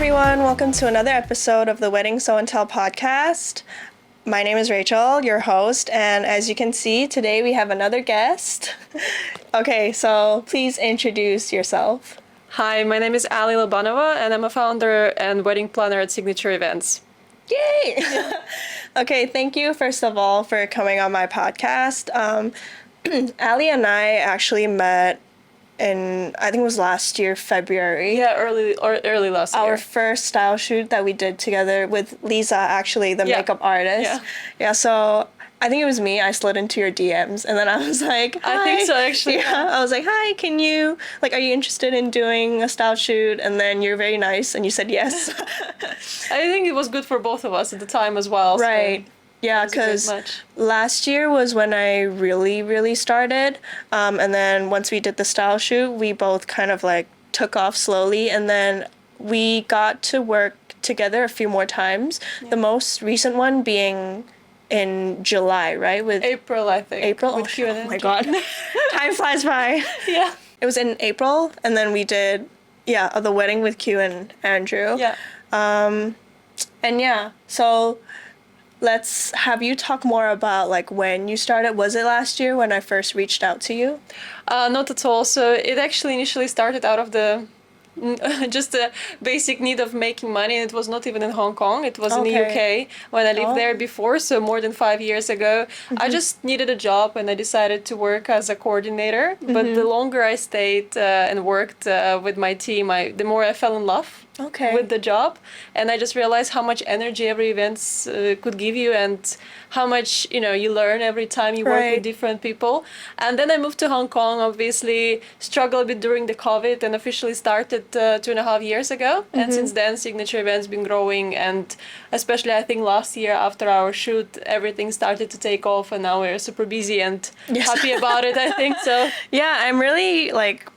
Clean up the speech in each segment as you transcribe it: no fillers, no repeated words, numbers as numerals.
everyone. Welcome to another episode of the Wedding Show and Tell podcast. My name is Rachel, your host, and as you can see, today we have another guest. Okay, so please introduce yourself. Hi, my name is Ali Labanova, and I'm a founder and wedding planner at Signature Events. Yay! Okay, thank you, first of all, for coming on my podcast. Ali and I actually met in, I think it was last year, February. Yeah, early last year. Our first style shoot that we did together with Lisa, actually, the makeup artist. Yeah, so I think it was me. I slid into your DMs, and then I was like, hi. I think so, actually. Yeah, I was like, hi, can you, are you interested in doing a style shoot? And then you're very nice, and you said yes. I think it was good for both of us at the time as well. Right. So yeah, because last year was when I really started. And then once we did the style shoot, we both kind of took off slowly. And then we got to work together a few more times. Yeah. The most recent one being in July, right? With April, I think. April? With oh my God. Time flies by. Yeah. It was in April. And then we did, the wedding with Q and Andrew. Yeah. And yeah, so let's have you talk more about when you started. Was it last year when I first reached out to you? Not at all. So it actually initially started out of the just a basic need of making money. It was not even in Hong Kong. It was in the UK when I lived there before, so more than 5 years ago. Mm-hmm. I just needed a job and I decided to work as a coordinator. Mm-hmm. But the longer I stayed and worked with my team, the more I fell in love with the job. And I just realized how much energy every event could give you and how much you learn every time you work with different people. And then I moved to Hong Kong, obviously struggled a bit during the COVID and officially started 2.5 years ago. Mm-hmm. And since then, Signature Events been growing, and especially I think last year after our shoot, everything started to take off, and now we're super busy and happy about it, I think so. Yeah, I'm really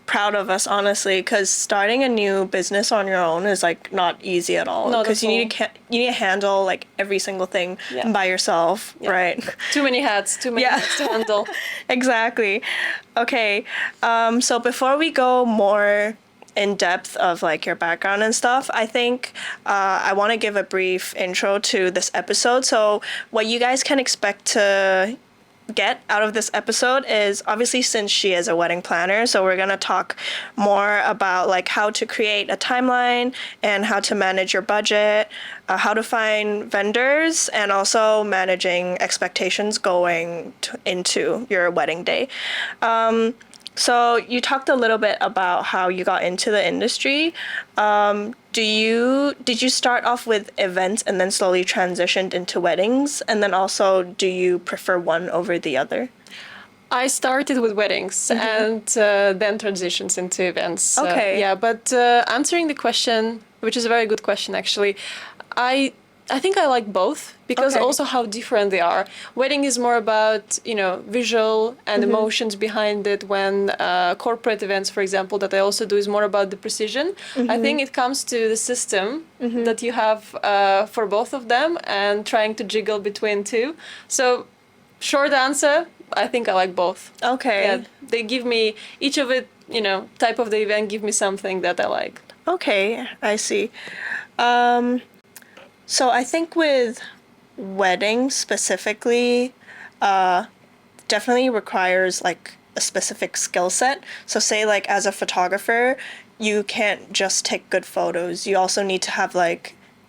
proud of us, honestly, because starting a new business on your own is not easy at all, because you need to handle every single thing by yourself, right? Too many hats to handle. Exactly. Okay, so before we go more in depth of your background and stuff, I think I want to give a brief intro to this episode. So what you guys can expect to get out of this episode is, obviously, since she is a wedding planner, so we're going to talk more about how to create a timeline and how to manage your budget, how to find vendors, and also managing expectations going into your wedding day. So you talked a little bit about how you got into the industry. Did you start off with events and then slowly transitioned into weddings? And then also, do you prefer one over the other? I started with weddings and then transitions into events. Okay. But answering the question, which is a very good question actually, I think I like both because also how different they are. Wedding is more about, visual and emotions behind it, when corporate events, for example, that I also do, is more about the precision. I think it comes to the system that you have for both of them and trying to jiggle between two. So short answer, I think I like both. Okay. Yeah, they give me, each of it, type of the event give me something that I like. Okay, I see. So I think with weddings specifically, definitely requires a specific skill set. So say as a photographer, you can't just take good photos. You also need to have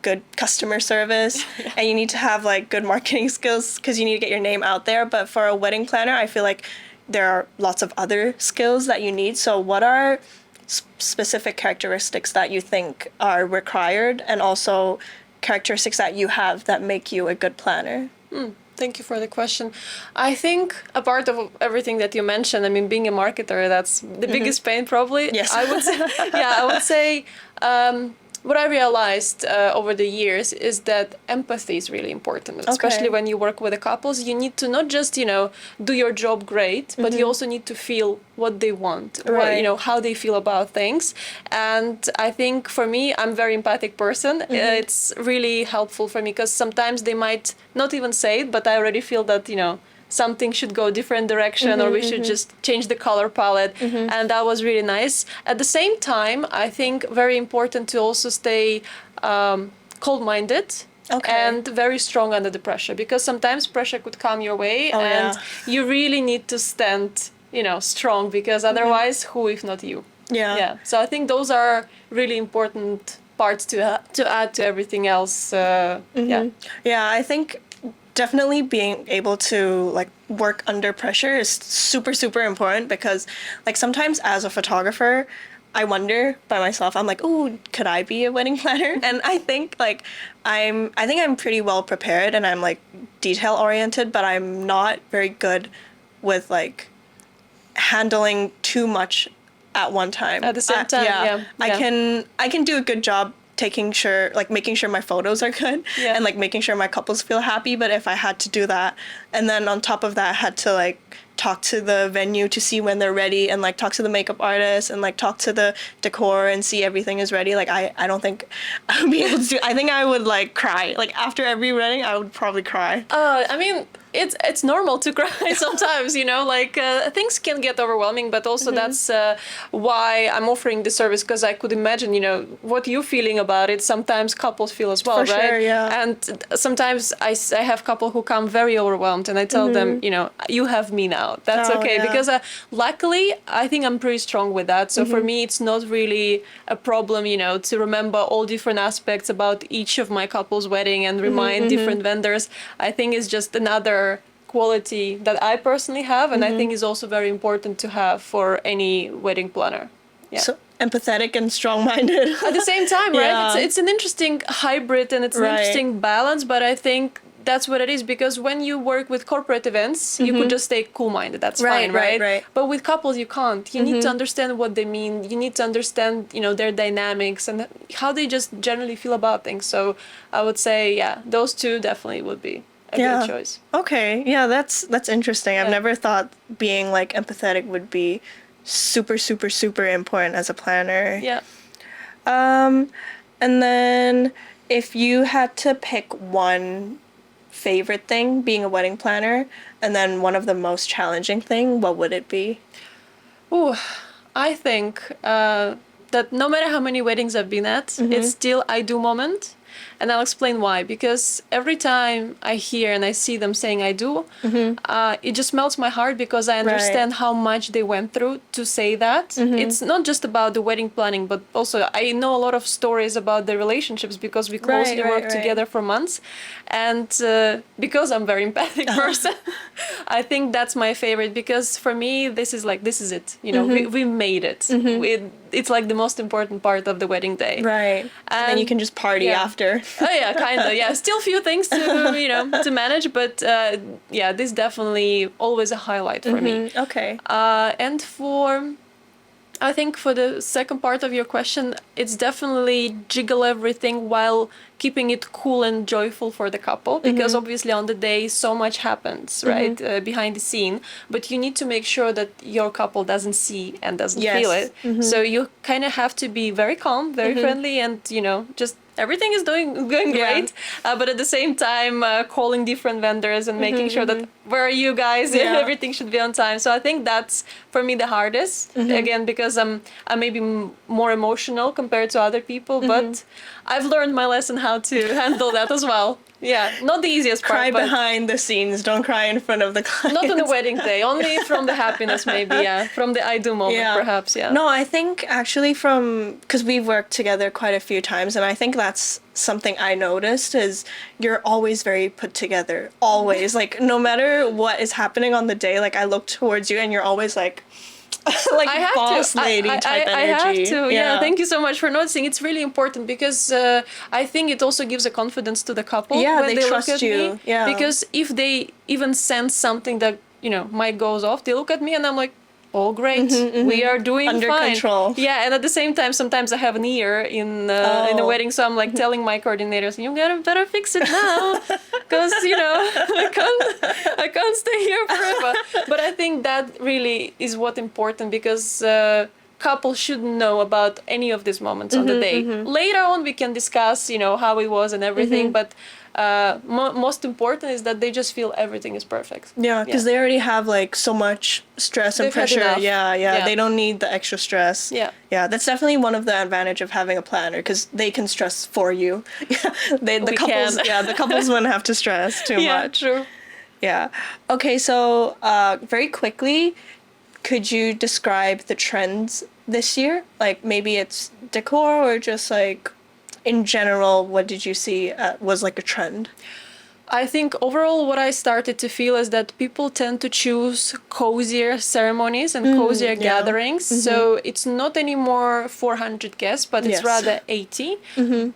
good customer service and you need to have good marketing skills because you need to get your name out there. But for a wedding planner, I feel there are lots of other skills that you need. So what are specific characteristics that you think are required, and also characteristics that you have that make you a good planner? Thank you for the question. I think a part of everything that you mentioned, being a marketer, that's the biggest pain probably. Yes. I would say what I realized over the years is that empathy is really important, especially when you work with the couples. You need to not just, do your job great, but you also need to feel what they want, how they feel about things. And I think for me, I'm a very empathic person. It's really helpful for me because sometimes they might not even say it, but I already feel that, something should go a different direction, or we should just change the color palette. And that was really nice. At the same time, I think very important to also stay cold-minded. Okay. And very strong under the pressure, because sometimes pressure could come your way, and you really need to stand, strong, because otherwise, who if not you? Yeah. So I think those are really important parts to add to everything else. Yeah. Yeah, I think definitely being able to like work under pressure is super super important, because like sometimes as a photographer I wonder by myself, I'm like, oh, could I be a wedding planner? And I think like I think I'm pretty well prepared and I'm like detail oriented, but I'm not very good with like handling too much at one time. At the same time, yeah. I can do a good job making sure my photos are good and like making sure my couples feel happy, but if I had to do that and then on top of that I had to like talk to the venue to see when they're ready and like talk to the makeup artist and like talk to the decor and see everything is ready, like I don't think I would be able to do. I think I would like cry, like after every wedding I would probably cry. I mean, it's normal to cry sometimes, like things can get overwhelming, but also that's why I'm offering the service, because I could imagine, what you're feeling about it. Sometimes couples feel as well, For right? sure, yeah. And sometimes I have couple who come very overwhelmed, and I tell them, you have me now. That's okay, because luckily I think I'm pretty strong with that. So for me, it's not really a problem, to remember all different aspects about each of my couple's wedding and remind different vendors. I think it's just another quality that I personally have, and I think is also very important to have for any wedding planner. Yeah. So empathetic and strong-minded at the same time, right? It's an interesting hybrid and it's an interesting balance, but I think that's what it is, because when you work with corporate events, you could just stay cool-minded. That's fine, right? But with couples, you can't. You need to understand what they mean. You need to understand, their dynamics and how they just generally feel about things. So I would say, those two definitely would be a good choice. Okay. Yeah, that's interesting. I've never thought being like empathetic would be super, super, super important as a planner. Yeah. And then if you had to pick one favorite thing being a wedding planner and then one of the most challenging thing, what would it be? Ooh, I think that no matter how many weddings I've been at, it's still I do moment. And I'll explain why. Because every time I hear and I see them saying I do, it just melts my heart, because I understand how much they went through to say that. It's not just about the wedding planning, but also I know a lot of stories about the relationships, because we closely work together for months. And because I'm a very empathic person, I think that's my favorite, because for me, this is it. We made it. It's like the most important part of the wedding day. Right. And then you can just party after. Oh yeah, kind of. Yeah, still few things to to manage, but this definitely always a highlight for me. Okay. And I think for the second part of your question, it's definitely jiggle everything while keeping it cool and joyful for the couple, because obviously on the day so much happens, right, behind the scene, but you need to make sure that your couple doesn't see and doesn't feel it. So you kind of have to be very calm, very friendly, and just everything is going great, but at the same time calling different vendors and making sure that where are you guys, everything should be on time. So I think that's for me the hardest, again, because I'm maybe more emotional compared to other people, but I've learned my lesson how to handle that as well. Yeah, not the easiest part. Cry behind the scenes, don't cry in front of the clients. Not on the wedding day, only from the happiness maybe, from the I do moment perhaps, No, I think actually because we've worked together quite a few times, and I think that's something I noticed is you're always very put together, always. Like no matter what is happening on the day, like I look towards you and you're always like like boss lady type energy. I have to. Yeah, thank you so much for noticing. It's really important, because I think it also gives a confidence to the couple when they trust look at you. me. Yeah. Because if they even sense something that might goes off, they look at me and I'm like, all great, we are doing under fine. Control. Yeah, and at the same time, sometimes I have an ear in a wedding, so I'm like telling my coordinators, you better fix it now, because I can't stay here forever. But I think that really is what's important, because couple shouldn't know about any of these moments on the day. Later on, we can discuss, how it was and everything, but most important is that they just feel everything is perfect. Yeah, because they already have like so much stress and They've had pressure. enough. Yeah. They don't need the extra stress. Yeah. Yeah, that's definitely one of the advantage of having a planner because they can stress for you. The couples, the couples wouldn't have to stress too much. True. Yeah. Okay, so very quickly, could you describe the trends this year? Like maybe it's decor or just like in general, what did you see was like a trend? I think overall what I started to feel is that people tend to choose cozier ceremonies and cozier gatherings. So it's not anymore 400 guests, but it's rather 80.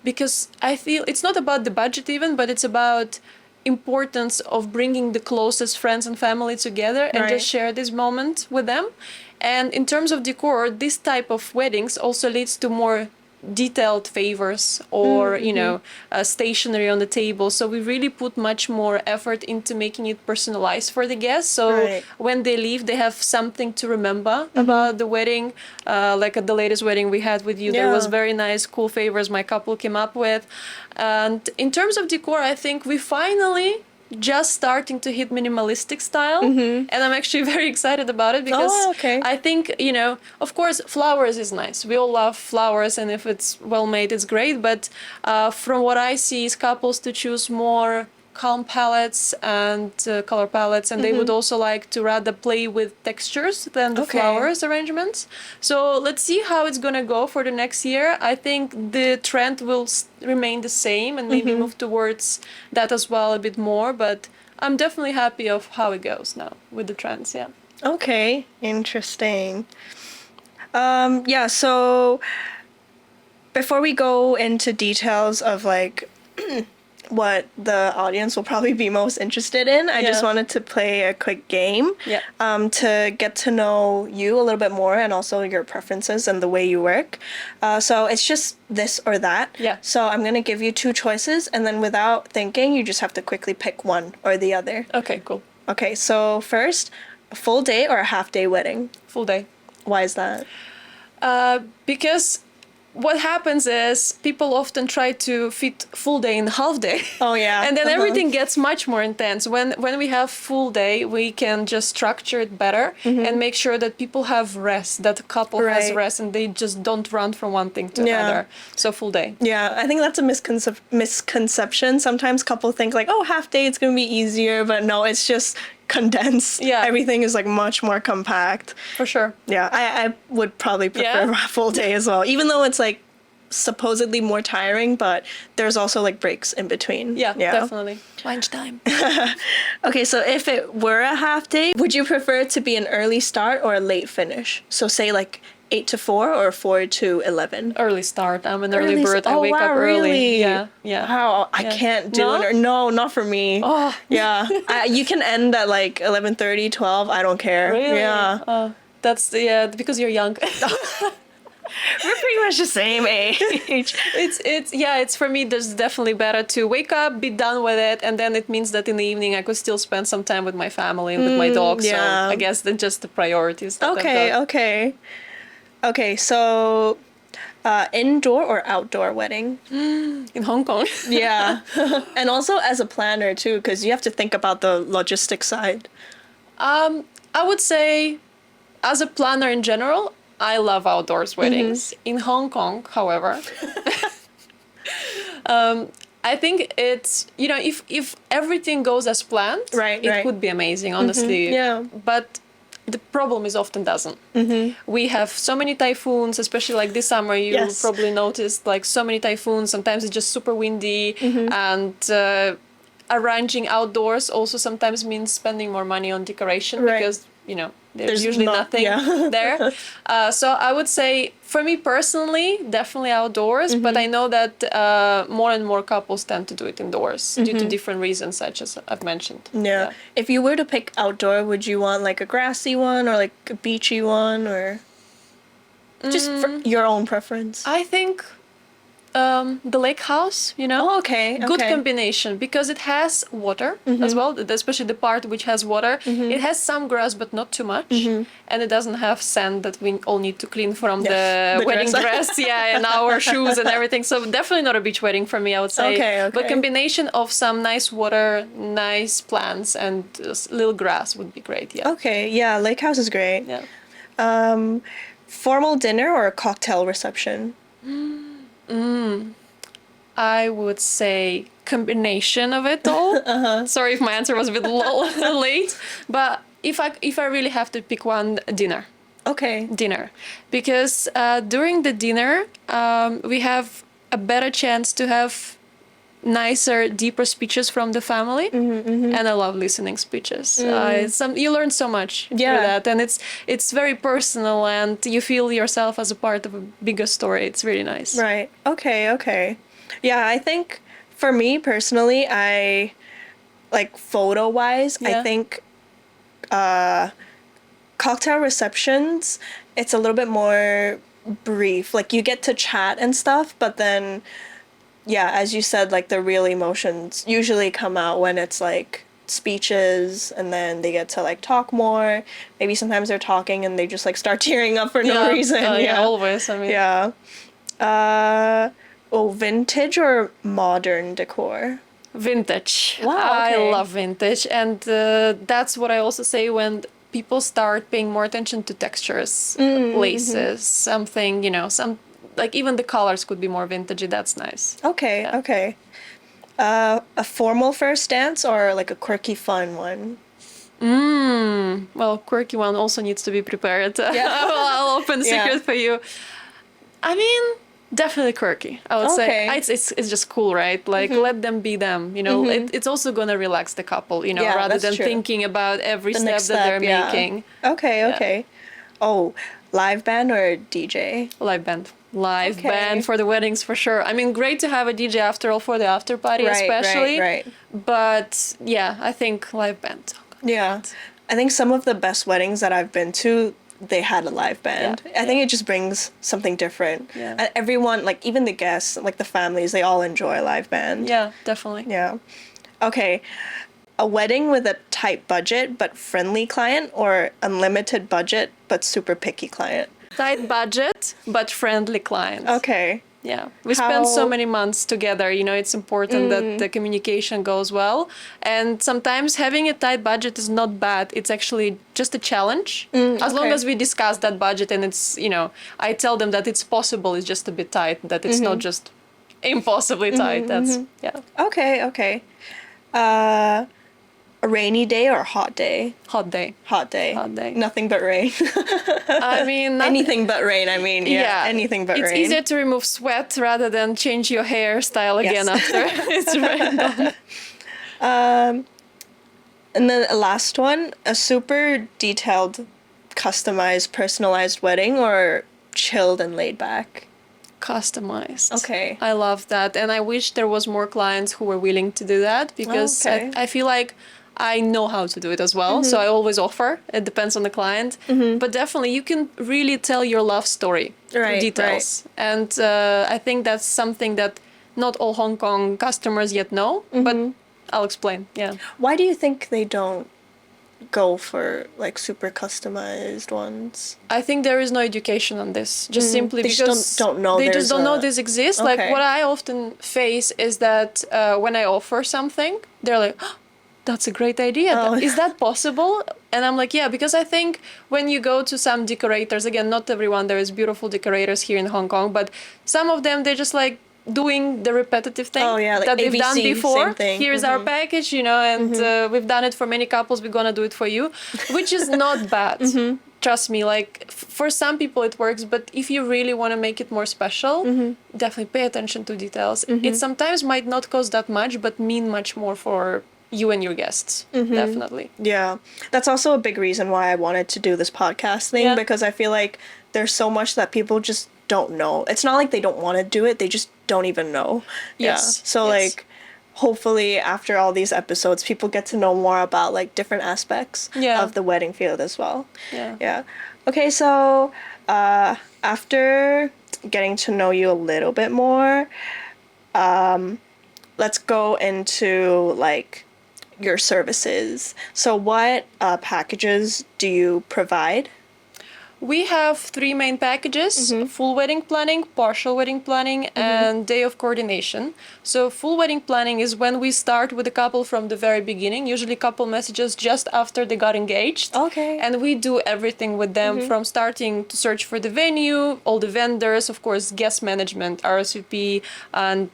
Because I feel it's not about the budget even, but it's about importance of bringing the closest friends and family together and just share this moment with them. And in terms of decor, this type of weddings also leads to more detailed favors or stationery on the table, so we really put much more effort into making it personalized for the guests, so when they leave they have something to remember about the wedding, like at the latest wedding we had with you. There was very nice cool favors my couple came up with. And in terms of decor, I think we finally just starting to hit minimalistic style, and I'm actually very excited about it because I think, of course flowers is nice, we all love flowers, and if it's well made it's great, but from what I see is couples to choose more calm palettes and color palettes, and they would also like to rather play with textures than the flowers arrangements. So let's see how it's gonna go for the next year. I think the trend will remain the same and maybe move towards that as well a bit more, but I'm definitely happy of how it goes now with the trends. Okay, interesting. So before we go into details of like what the audience will probably be most interested in, I just wanted to play a quick game to get to know you a little bit more and also your preferences and the way you work. So it's just this or that. So I'm going to give you two choices, and then without thinking, you just have to quickly pick one or the other. Okay, cool. Okay, so first, a full day or a half day wedding? Full day. Why is that? Because what happens is people often try to fit full day in half day. Oh yeah. And then everything gets much more intense. When we have full day, we can just structure it better and make sure that people have rest, that the couple has rest, and they just don't run from one thing to another. So full day. Yeah, I think that's a misconception. Sometimes couples think like, oh, half day, it's going to be easier, but no, it's just condensed. Yeah. Everything is like much more compact. For sure. Yeah, I would probably prefer a full day as well, even though it's like supposedly more tiring, but there's also like breaks in between. Yeah. Definitely. Lunchtime. Okay, so if it were a half day, would you prefer it to be an early start or a late finish? So say like 8 to 4 or 4 to 11? Early start. I'm an early bird. I wake up early. Really? Yeah. Wow, I can't do it. No, not for me. Oh. Yeah. You can end at like 11:30, 12. I don't care. Really? Yeah. That's because you're young. We're pretty much the same age. It's for me, there's definitely better to wake up, be done with it, and then it means that in the evening I could still spend some time with my family and with my dog. So I guess that's just the priorities. Okay, so indoor or outdoor wedding? In Hong Kong. Yeah. And also as a planner too, because you have to think about the logistic side. I would say as a planner in general, I love outdoors weddings. In Hong Kong, however, I think it's, if everything goes as planned, it could be amazing, honestly. Yeah. But the problem is often doesn't. We have so many typhoons, especially like this summer, you probably noticed like so many typhoons. Sometimes it's just super windy, and arranging outdoors also sometimes means spending more money on decoration because, there's usually nothing there. So I would say, for me personally, definitely outdoors, but I know that more and more couples tend to do it indoors due to different reasons, such as I've mentioned. Yeah. If you were to pick outdoor, would you want like a grassy one or like a beachy one, or just for your own preference? I think the lake house, you know. Oh, okay. Good Okay. combination because it has water as well, especially the part which has water. It has some grass, but not too much, and it doesn't have sand that we all need to clean from the wedding dress, yeah, and our shoes and everything. So definitely not a beach wedding for me, I would say. Okay, But okay. combination of some nice water, nice plants, and little grass would be great. Yeah. Okay, yeah, lake house is great. Yeah. Formal dinner or a cocktail reception? I would say combination of it all. Sorry if my answer was a bit late, but if I really have to pick one, dinner. Okay. Dinner, because during the dinner we have a better chance to have nicer, deeper speeches from the family, and I love listening speeches. You learn so much through that, and it's very personal, and you feel yourself as a part of a bigger story. It's really nice. Right. Okay, okay. Yeah, I think for me personally, I like photo-wise, I Yeah. think cocktail receptions, it's a little bit more brief. Like you get to chat and stuff, but then yeah, as you said, like the real emotions usually come out when it's like speeches and then they get to like talk more. Maybe sometimes they're talking and they just like start tearing up for no reason. Yeah, always. I mean, Yeah. Vintage or modern decor? vintage. Wow, I okay. love vintage, and that's what I also say when people start paying more attention to textures, laces, something, some like even the colors could be more vintagey. That's nice. Okay, Yeah. okay. A formal first dance or like a quirky fun one? Well, quirky one also needs to be prepared. Yeah. I'll open a Yeah. secret for you. I mean, definitely quirky. I would Okay. say it's just cool, right? Like let them be them. It's also gonna relax the couple. Yeah, rather that's than true. thinking about every The step next that step, they're yeah. making. Okay, Yeah. okay. Oh, live band or DJ? Live band. Live Okay. band for the weddings for sure. I mean, great to have a DJ after all for the after party, Right, especially. right. But yeah, I think live band. Yeah. I think some of the best weddings that I've been to, they had a live band. Yeah, I think it just brings something different. Yeah. And everyone, like even the guests, like the families, they all enjoy a live band. Yeah, definitely. Yeah. Okay. A wedding with a tight budget but friendly client or unlimited budget but super picky client? Tight budget, but friendly clients. Okay. Yeah, we spend so How- many months together. It's important that the communication goes well. And sometimes having a tight budget is not bad. It's actually just a challenge. As long okay. as we discuss that budget and it's, I tell them that it's possible, it's just a bit tight, that it's not just impossibly tight. That's, yeah, Okay, okay. A rainy day or a hot day? hot day. Hot day. Hot day. Nothing but rain. I mean, Anything but rain, I mean. Yeah, anything but it's rain. easier to remove sweat rather than change your hairstyle again Yes. after it's rained on. And then a last one, a super detailed, customized, personalized wedding or chilled and laid back? Customized. Okay. I love that. And I wish there was more clients who were willing to do that because Okay. I feel like I know how to do it as well. So I always offer. It depends on the client. But definitely you can really tell your love story through Right, details. And I think that's something that not all Hong Kong customers yet know, but I'll explain. Yeah. Why do you think they don't go for like super customized ones? I think there is no education on this. Just simply They because just don't know they there's just don't know a- this exists. Okay. Like what I often face is that when I offer something, they're like, oh, "That's a great idea. Oh. Is that possible?" And I'm like, "Yeah," because I think when you go to some decorators, again, not everyone, there is beautiful decorators here in Hong Kong, but some of them they just like doing the repetitive thing Oh, yeah, like that they've done ABC, before. same thing. Here's our package, and we've done it for many couples. We're gonna do it for you, which is not bad. Trust me, like for some people it works, but if you really want to make it more special, definitely pay attention to details. It sometimes might not cost that much, but mean much more for you and your guests. Definitely. Yeah. That's also a big reason why I wanted to do this podcast thing Yeah. because I feel like there's so much that people just don't know. It's not like they don't want to do it, they just don't even know. Yes, Yeah. So yes. like hopefully after all these episodes, people get to know more about like different aspects Yeah. of the wedding field as well. Yeah. Yeah. Okay, so after getting to know you a little bit more, let's go into like your services. So what packages do you provide? We have three main packages: full wedding planning, partial wedding planning, and day of coordination. So, full wedding planning is when we start with the couple from the very beginning, usually couple messages just after they got engaged. Okay. And we do everything with them from starting to search for the venue, all the vendors, of course, guest management, RSVP, and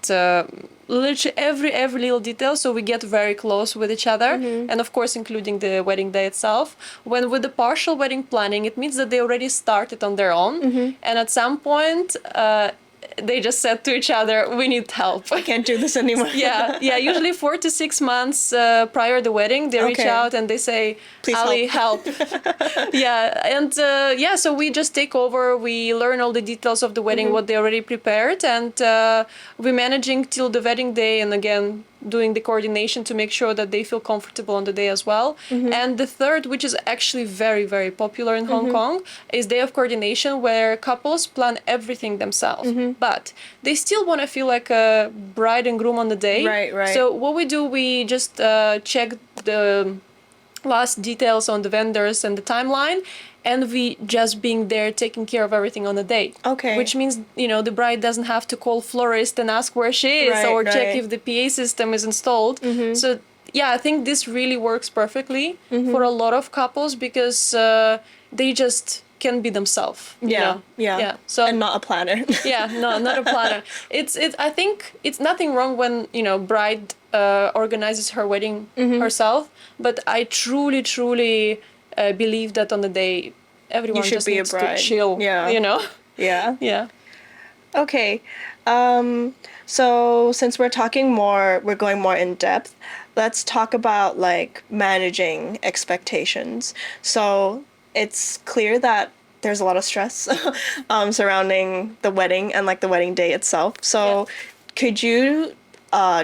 literally every little detail, so we get very close with each other, and of course including the wedding day itself. When with the partial wedding planning, it means that they already started on their own, and at some point they just said to each other, we need help. I can't do this anymore. Yeah, usually 4 to 6 months prior the wedding, they reach Okay. out and they say, Please Ali, help. And so we just take over, we learn all the details of the wedding, what they already prepared, and we're managing till the wedding day, and again doing the coordination to make sure that they feel comfortable on the day as well. And the third, which is actually very, very popular in Hong Kong, is day of coordination, where couples plan everything themselves. But they still want to feel like a bride and groom on the day. Right. So what we do, we just check the last details on the vendors and the timeline, and we just being there taking care of everything on the day. Okay. Which means, the bride doesn't have to call florist and ask where she is, or check if the PA system is installed. So yeah, I think this really works perfectly for a lot of couples, because they just can be themselves. Yeah. So and not a planner. no, not a planner. I think it's nothing wrong when bride organizes her wedding herself, but I truly believe that on the day everyone should just be a needs to bride. chill. Yeah. Yeah. Yeah. Okay. So since we're going more in depth, let's talk about like managing expectations. So it's clear that there's a lot of stress surrounding the wedding and like the wedding day itself. So could you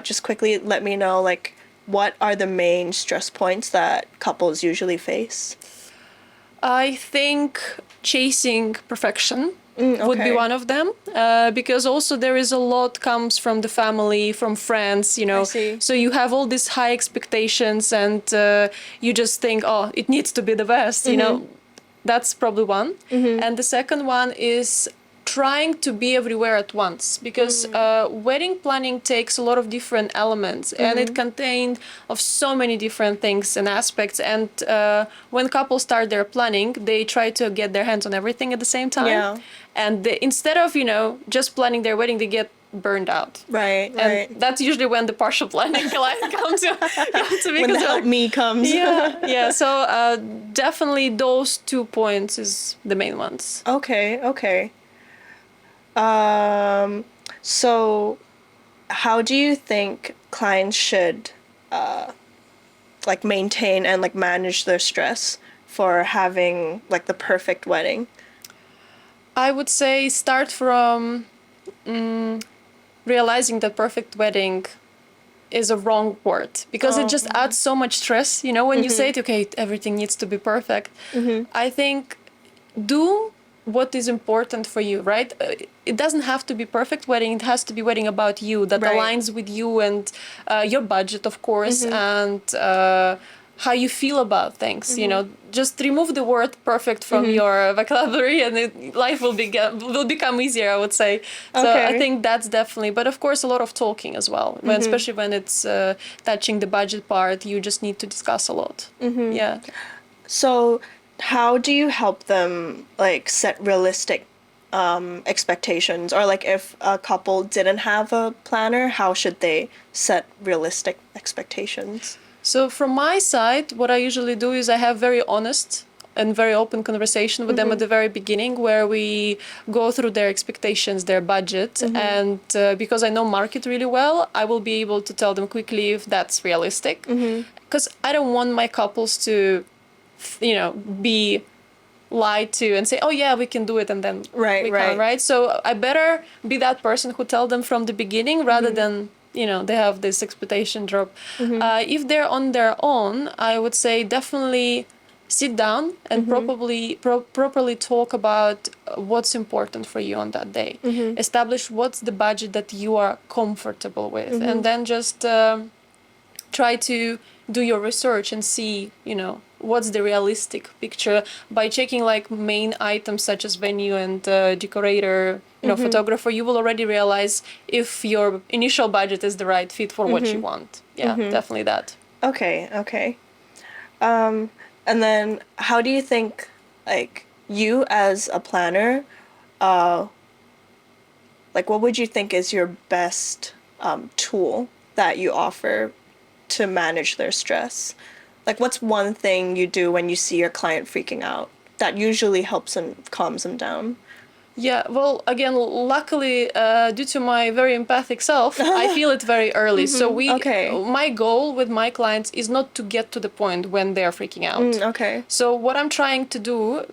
just quickly let me know like what are the main stress points that couples usually face? I think chasing perfection would be one of them, because also there is a lot comes from the family, from friends, I see. so you have all these high expectations, and you just think, oh, it needs to be the best, that's probably one. And the second one is trying to be everywhere at once, because wedding planning takes a lot of different elements, and it contained of so many different things and aspects, and when couples start their planning, they try to get their hands on everything at the same time, and instead of just planning their wedding, they get burned out. Right. That's usually when the partial planning comes to When the help me comes. yeah. So definitely those 2 points is the main ones. Okay. So how do you think clients should like maintain and like manage their stress for having like the perfect wedding? I would say start from realizing that perfect wedding is a wrong word, because it just adds so much stress. When you say it, okay, everything needs to be perfect. I think do what is important for you, right? It doesn't have to be perfect wedding. It has to be wedding about you, that aligns with you and your budget, of course, and how you feel about things. Just remove the word perfect from your vocabulary, and life will become easier, I would say. So I think that's definitely, but of course a lot of talking as well, especially when it's touching the budget part. You just need to discuss a lot. Yeah. So how do you help them like set realistic expectations, or like if a couple didn't have a planner, how should they set realistic expectations? So from my side, what I usually do is I have very honest and very open conversation with them at the very beginning, where we go through their expectations, their budget, and because I know market really well, I will be able to tell them quickly if that's realistic. Because I don't want my couples to, be lied to and say, oh yeah, we can do it, and then we can't, right? So I better be that person who tell them from the beginning, rather than they have this expectation drop. If they're on their own, I would say definitely sit down and properly talk about what's important for you on that day. Establish what's the budget that you are comfortable with, and then just try to do your research and see, what's the realistic picture by checking like main items such as venue and decorator, photographer. You will already realize if your initial budget is the right fit for what you want. Yeah, definitely that. Okay. And then how do you think, like, you as a planner, like, what would you think is your best tool that you offer to manage their stress? Like, what's one thing you do when you see your client freaking out that usually helps and calms them down? Yeah, well, again, luckily, due to my very empathic self, I feel it very early. So my goal with my clients is not to get to the point when they're freaking out. Okay. So what I'm trying to do,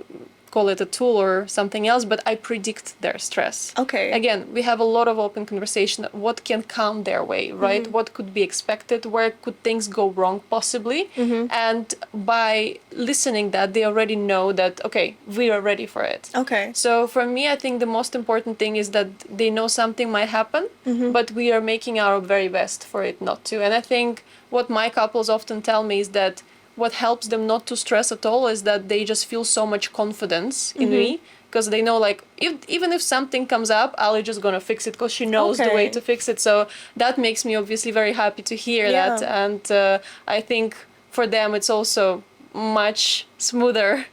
call it a tool or something else, but I predict their stress. Okay. Again, we have a lot of open conversation. What can come their way, right? What could be expected? Where could things go wrong possibly? And by listening that, they already know that, okay, we are ready for it. Okay. So for me, I think the most important thing is that they know something might happen, but we are making our very best for it not to. And I think what my couples often tell me is that what helps them not to stress at all is that they just feel so much confidence in me, because they know, like, even if something comes up, Ali just gonna fix it because she knows the way to fix it. So that makes me obviously very happy to hear that. And I think for them it's also much smoother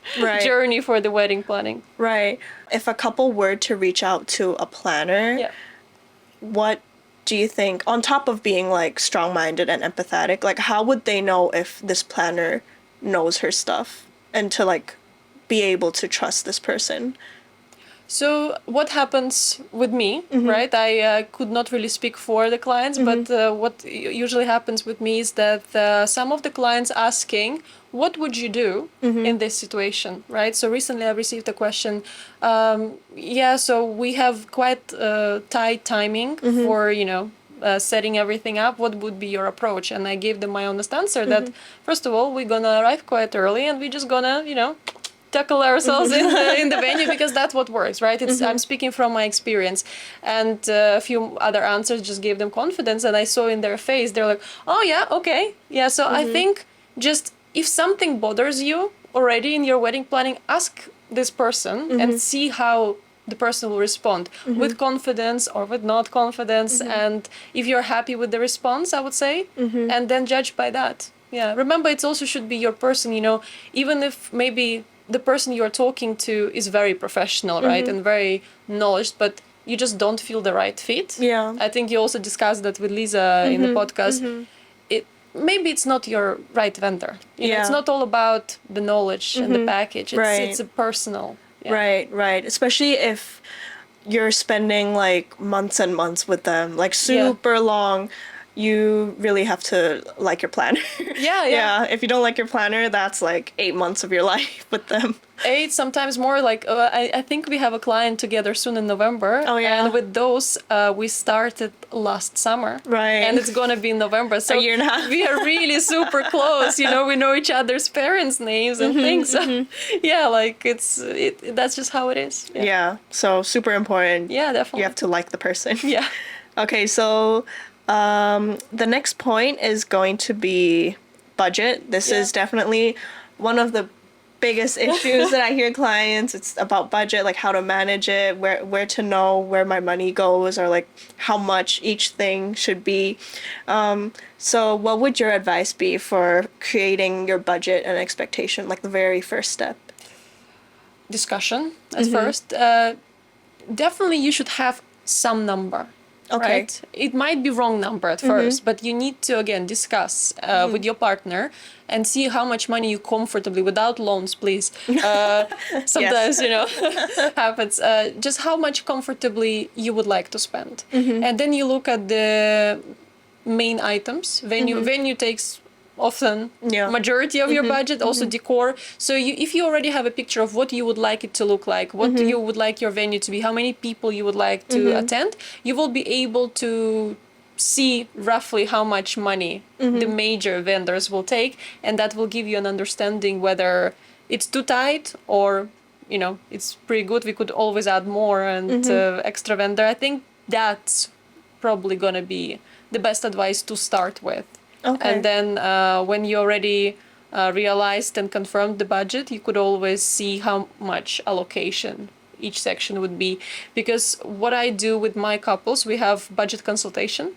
journey for the wedding planning. Right. If a couple were to reach out to a planner, what do you think, on top of being like strong-minded and empathetic, like how would they know if this planner knows her stuff and to like be able to trust this person? So what happens with me, right? I could not really speak for the clients, but what usually happens with me is that some of the clients asking, what would you do in this situation, right? So recently I received a question, so we have quite tight timing for, setting everything up. What would be your approach? And I gave them my honest answer that, first of all, we're gonna arrive quite early and we're just gonna, tackle ourselves in the venue, because that's what works, right? It's I'm speaking from my experience, and a few other answers just gave them confidence, and I saw in their face they're like, oh yeah, okay, yeah. So I think just if something bothers you already in your wedding planning, ask this person and see how the person will respond with confidence or with not confidence, and if you're happy with the response, I would say, and then judge by that. Yeah, remember, it also should be your person, even if maybe the person you're talking to is very professional, right, and very knowledgeable, but you just don't feel the right fit. Yeah. I think you also discussed that with Lisa in the podcast. Maybe it's not your right vendor. It's not all about the knowledge and the package. It's a personal. Yeah. Right. Especially if you're spending like months and months with them, like super long. You really have to like your planner. Yeah. If you don't like your planner, that's like 8 months of your life with them. 8, sometimes more. Like I think we have a client together soon in November. Oh yeah. And with those, we started last summer. Right. And it's gonna be in November. So a year and a half. We are really super close. We know each other's parents' names and things. So yeah, like that's just how it is. Yeah. So super important. Yeah, definitely. You have to like the person. Yeah. Okay, so the next point is going to be budget. This is definitely one of the biggest issues that I hear clients. It's about budget, like how to manage it, where to know where my money goes, or like how much each thing should be. So what would your advice be for creating your budget and expectation, like the very first step? Discussion at first. Definitely you should have some number. Okay. Right? It might be wrong number at first, but you need to, again, discuss with your partner and see how much money you comfortably, without loans, please. Sometimes, happens. Just how much comfortably you would like to spend. And then you look at the main items. Venue takes often majority of your budget, also decor. So if you already have a picture of what you would like it to look like, what you would like your venue to be, how many people you would like to attend, you will be able to see roughly how much money the major vendors will take, and that will give you an understanding whether it's too tight or it's pretty good. We could always add more and extra vendor. I think that's probably gonna be the best advice to start with. Okay. And then when you already realized and confirmed the budget, you could always see how much allocation each section would be. Because what I do with my couples, we have budget consultation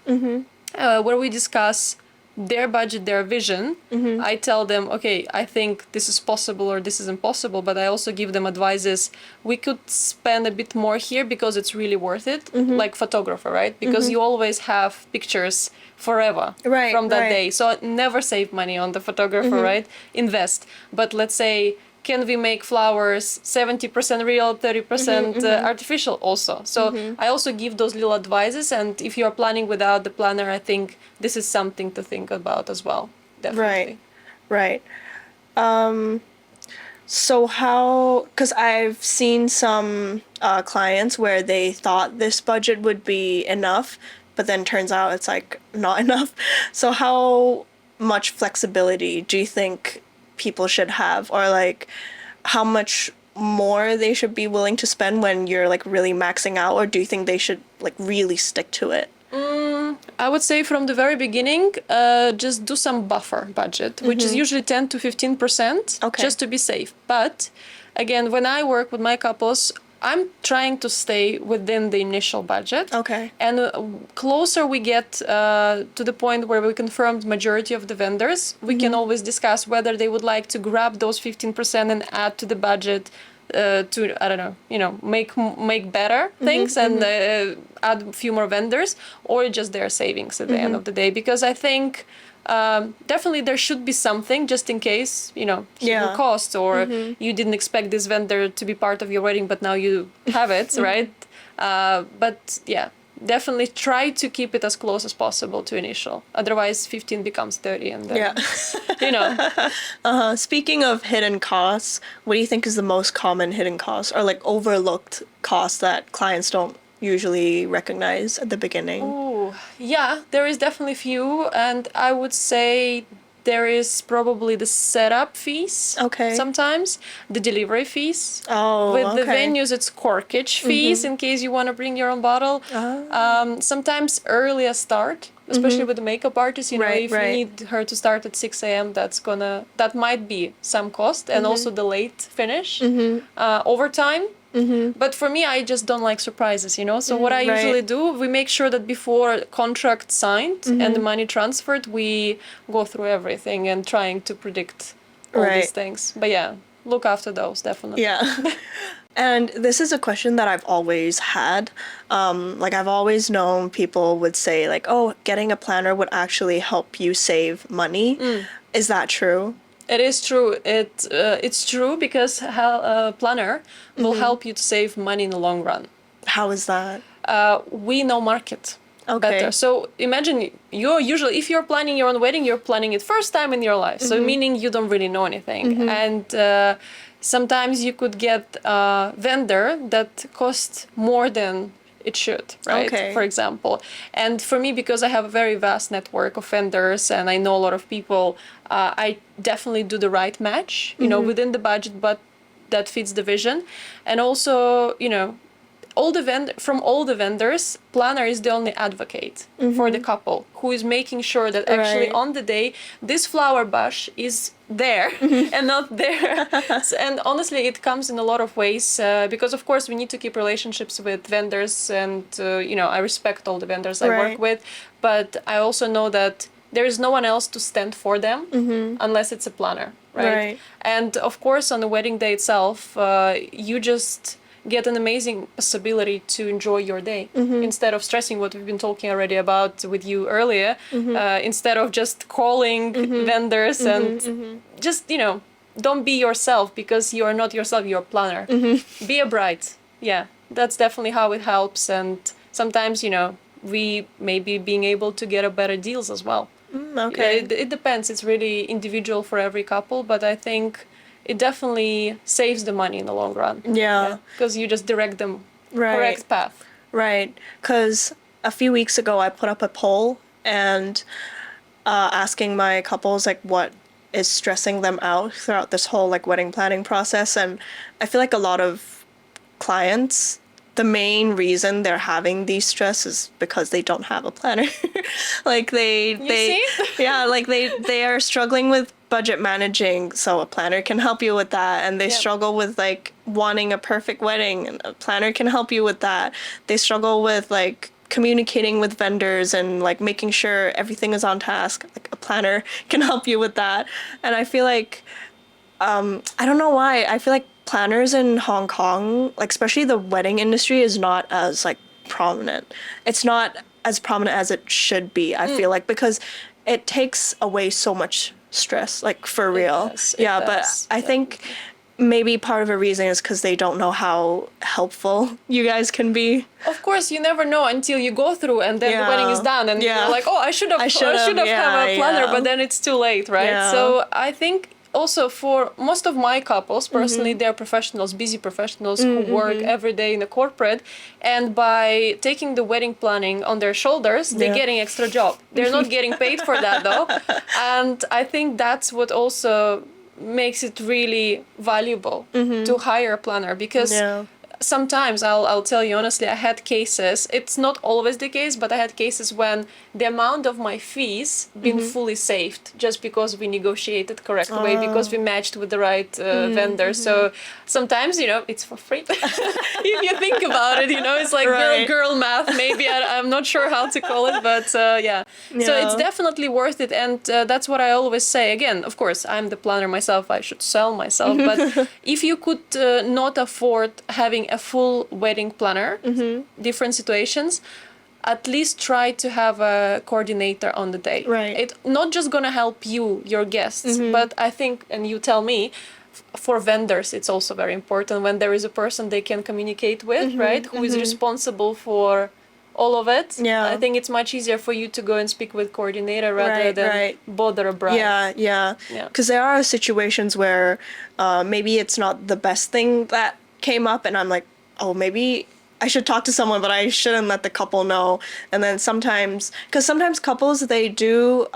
where we discuss their budget, their vision. I tell them, okay, I think this is possible or this is impossible, but I also give them advices. We could spend a bit more here because it's really worth it, like photographer, right? Because you always have pictures forever from that day. So never save money on the photographer, right? Invest. But let's say, can we make flowers 70% real, 30% artificial also? So I also give those little advices, and if you're planning without the planner, I think this is something to think about as well. Definitely. Right. So how, because I've seen some clients where they thought this budget would be enough, but then turns out it's like not enough. So how much flexibility do you think people should have, or like how much more they should be willing to spend when you're like really maxing out, or do you think they should like really stick to it? I would say from the very beginning, just do some buffer budget, which is usually 10 to 15%, just to be safe. But again, when I work with my couples, I'm trying to stay within the initial budget. Okay. And closer we get to the point where we confirmed majority of the vendors, we can always discuss whether they would like to grab those 15% and add to the budget to, I don't know, make better things and add a few more vendors, or just their savings at the end of the day. Because I think definitely there should be something just in case, hidden cost, or you didn't expect this vendor to be part of your wedding, but now you have it, right? But yeah, definitely try to keep it as close as possible to initial. Otherwise, 15 becomes 30, and then, Speaking of hidden costs, what do you think is the most common hidden cost, or like overlooked cost that clients don't usually recognize at the beginning? Oh, yeah, there is definitely few, and I would say there is probably the setup fees. Okay. Sometimes the delivery fees. Oh, With the venues, it's corkage fees in case you want to bring your own bottle. Sometimes earlier start, especially with the makeup artist. If you need her to start at 6 a.m., that might be some cost, and also the late finish. Overtime. But for me, I just don't like surprises, So what I usually do, we make sure that before contract signed and the money transferred, we go through everything and trying to predict all these things. But yeah, look after those, definitely. Yeah. And this is a question that I've always had. Like I've always known people would say like, oh, getting a planner would actually help you save money. Is that true? It is true. It's true because a planner will help you to save money in the long run. How is that? We know market better. So imagine if you're planning your own wedding, you're planning it first time in your life. So meaning you don't really know anything. And sometimes you could get a vendor that costs more than it should, right? For example. And for me, because I have a very vast network of vendors and I know a lot of people, I definitely do the right match, within the budget, but that fits the vision. And also, from all the vendors, planner is the only advocate for the couple who is making sure that actually on the day, this flower bush is there and not there. And honestly, it comes in a lot of ways because, of course, we need to keep relationships with vendors, and, I respect all the vendors I work with, but I also know that there is no one else to stand for them unless it's a planner, right? And of course, on the wedding day itself, you just get an amazing possibility to enjoy your day instead of stressing, what we've been talking already about with you earlier, instead of just calling vendors and just, don't be yourself, because you are not yourself, you're a planner. Be a bride. Yeah, that's definitely how it helps. And sometimes, we may be being able to get a better deals as well. It depends. It's really individual for every couple, but I think it definitely saves the money in the long run. Yeah. Because you just direct them correct path. Right. Because a few weeks ago, I put up a poll and asking my couples like what is stressing them out throughout this whole like wedding planning process. And I feel like a lot of clients, the main reason they're having these stress is because they don't have a planner. Like they yeah, like they are struggling with budget managing, so a planner can help you with that. And they struggle with like wanting a perfect wedding, and a planner can help you with that. They struggle with like communicating with vendors and like making sure everything is on task. Like a planner can help you with that. And I feel like I don't know why. I feel like planners in Hong Kong, like especially the wedding industry, is not as like prominent. It's not as prominent as it should be, I feel like, because it takes away so much stress, like for real. Yeah, but I think maybe part of the reason is because they don't know how helpful you guys can be. Of course, you never know until you go through, and then the wedding is done, and you're like, oh, I should have have a planner, but then it's too late, right? Yeah. So I think also for most of my couples, personally, they're professionals, busy professionals who work every day in a corporate, and by taking the wedding planning on their shoulders, they're getting extra job. They're not getting paid for that though, and I think that's what also makes it really valuable to hire a planner, because sometimes I'll tell you honestly, I had cases, it's not always the case, but I had cases when the amount of my fees been fully saved just because we negotiated correct way, because we matched with the right vendor. So sometimes, you know, it's for free. If you think about it, you know, it's like girl math, maybe. I'm not sure how to call it, but So it's definitely worth it. And that's what I always say. Again, of course, I'm the planner myself. I should sell myself. But if you could not afford having a full wedding planner, different situations, at least try to have a coordinator on the day. Right. It's not just gonna help you, your guests, but I think, and you tell me, for vendors, it's also very important when there is a person they can communicate with, right? Who is responsible for all of it. Yeah. I think it's much easier for you to go and speak with coordinator rather than bother a bride. Yeah. Because there are situations where maybe it's not the best thing that came up, and I'm like, oh, maybe I should talk to someone, but I shouldn't let the couple know. And then sometimes couples, they do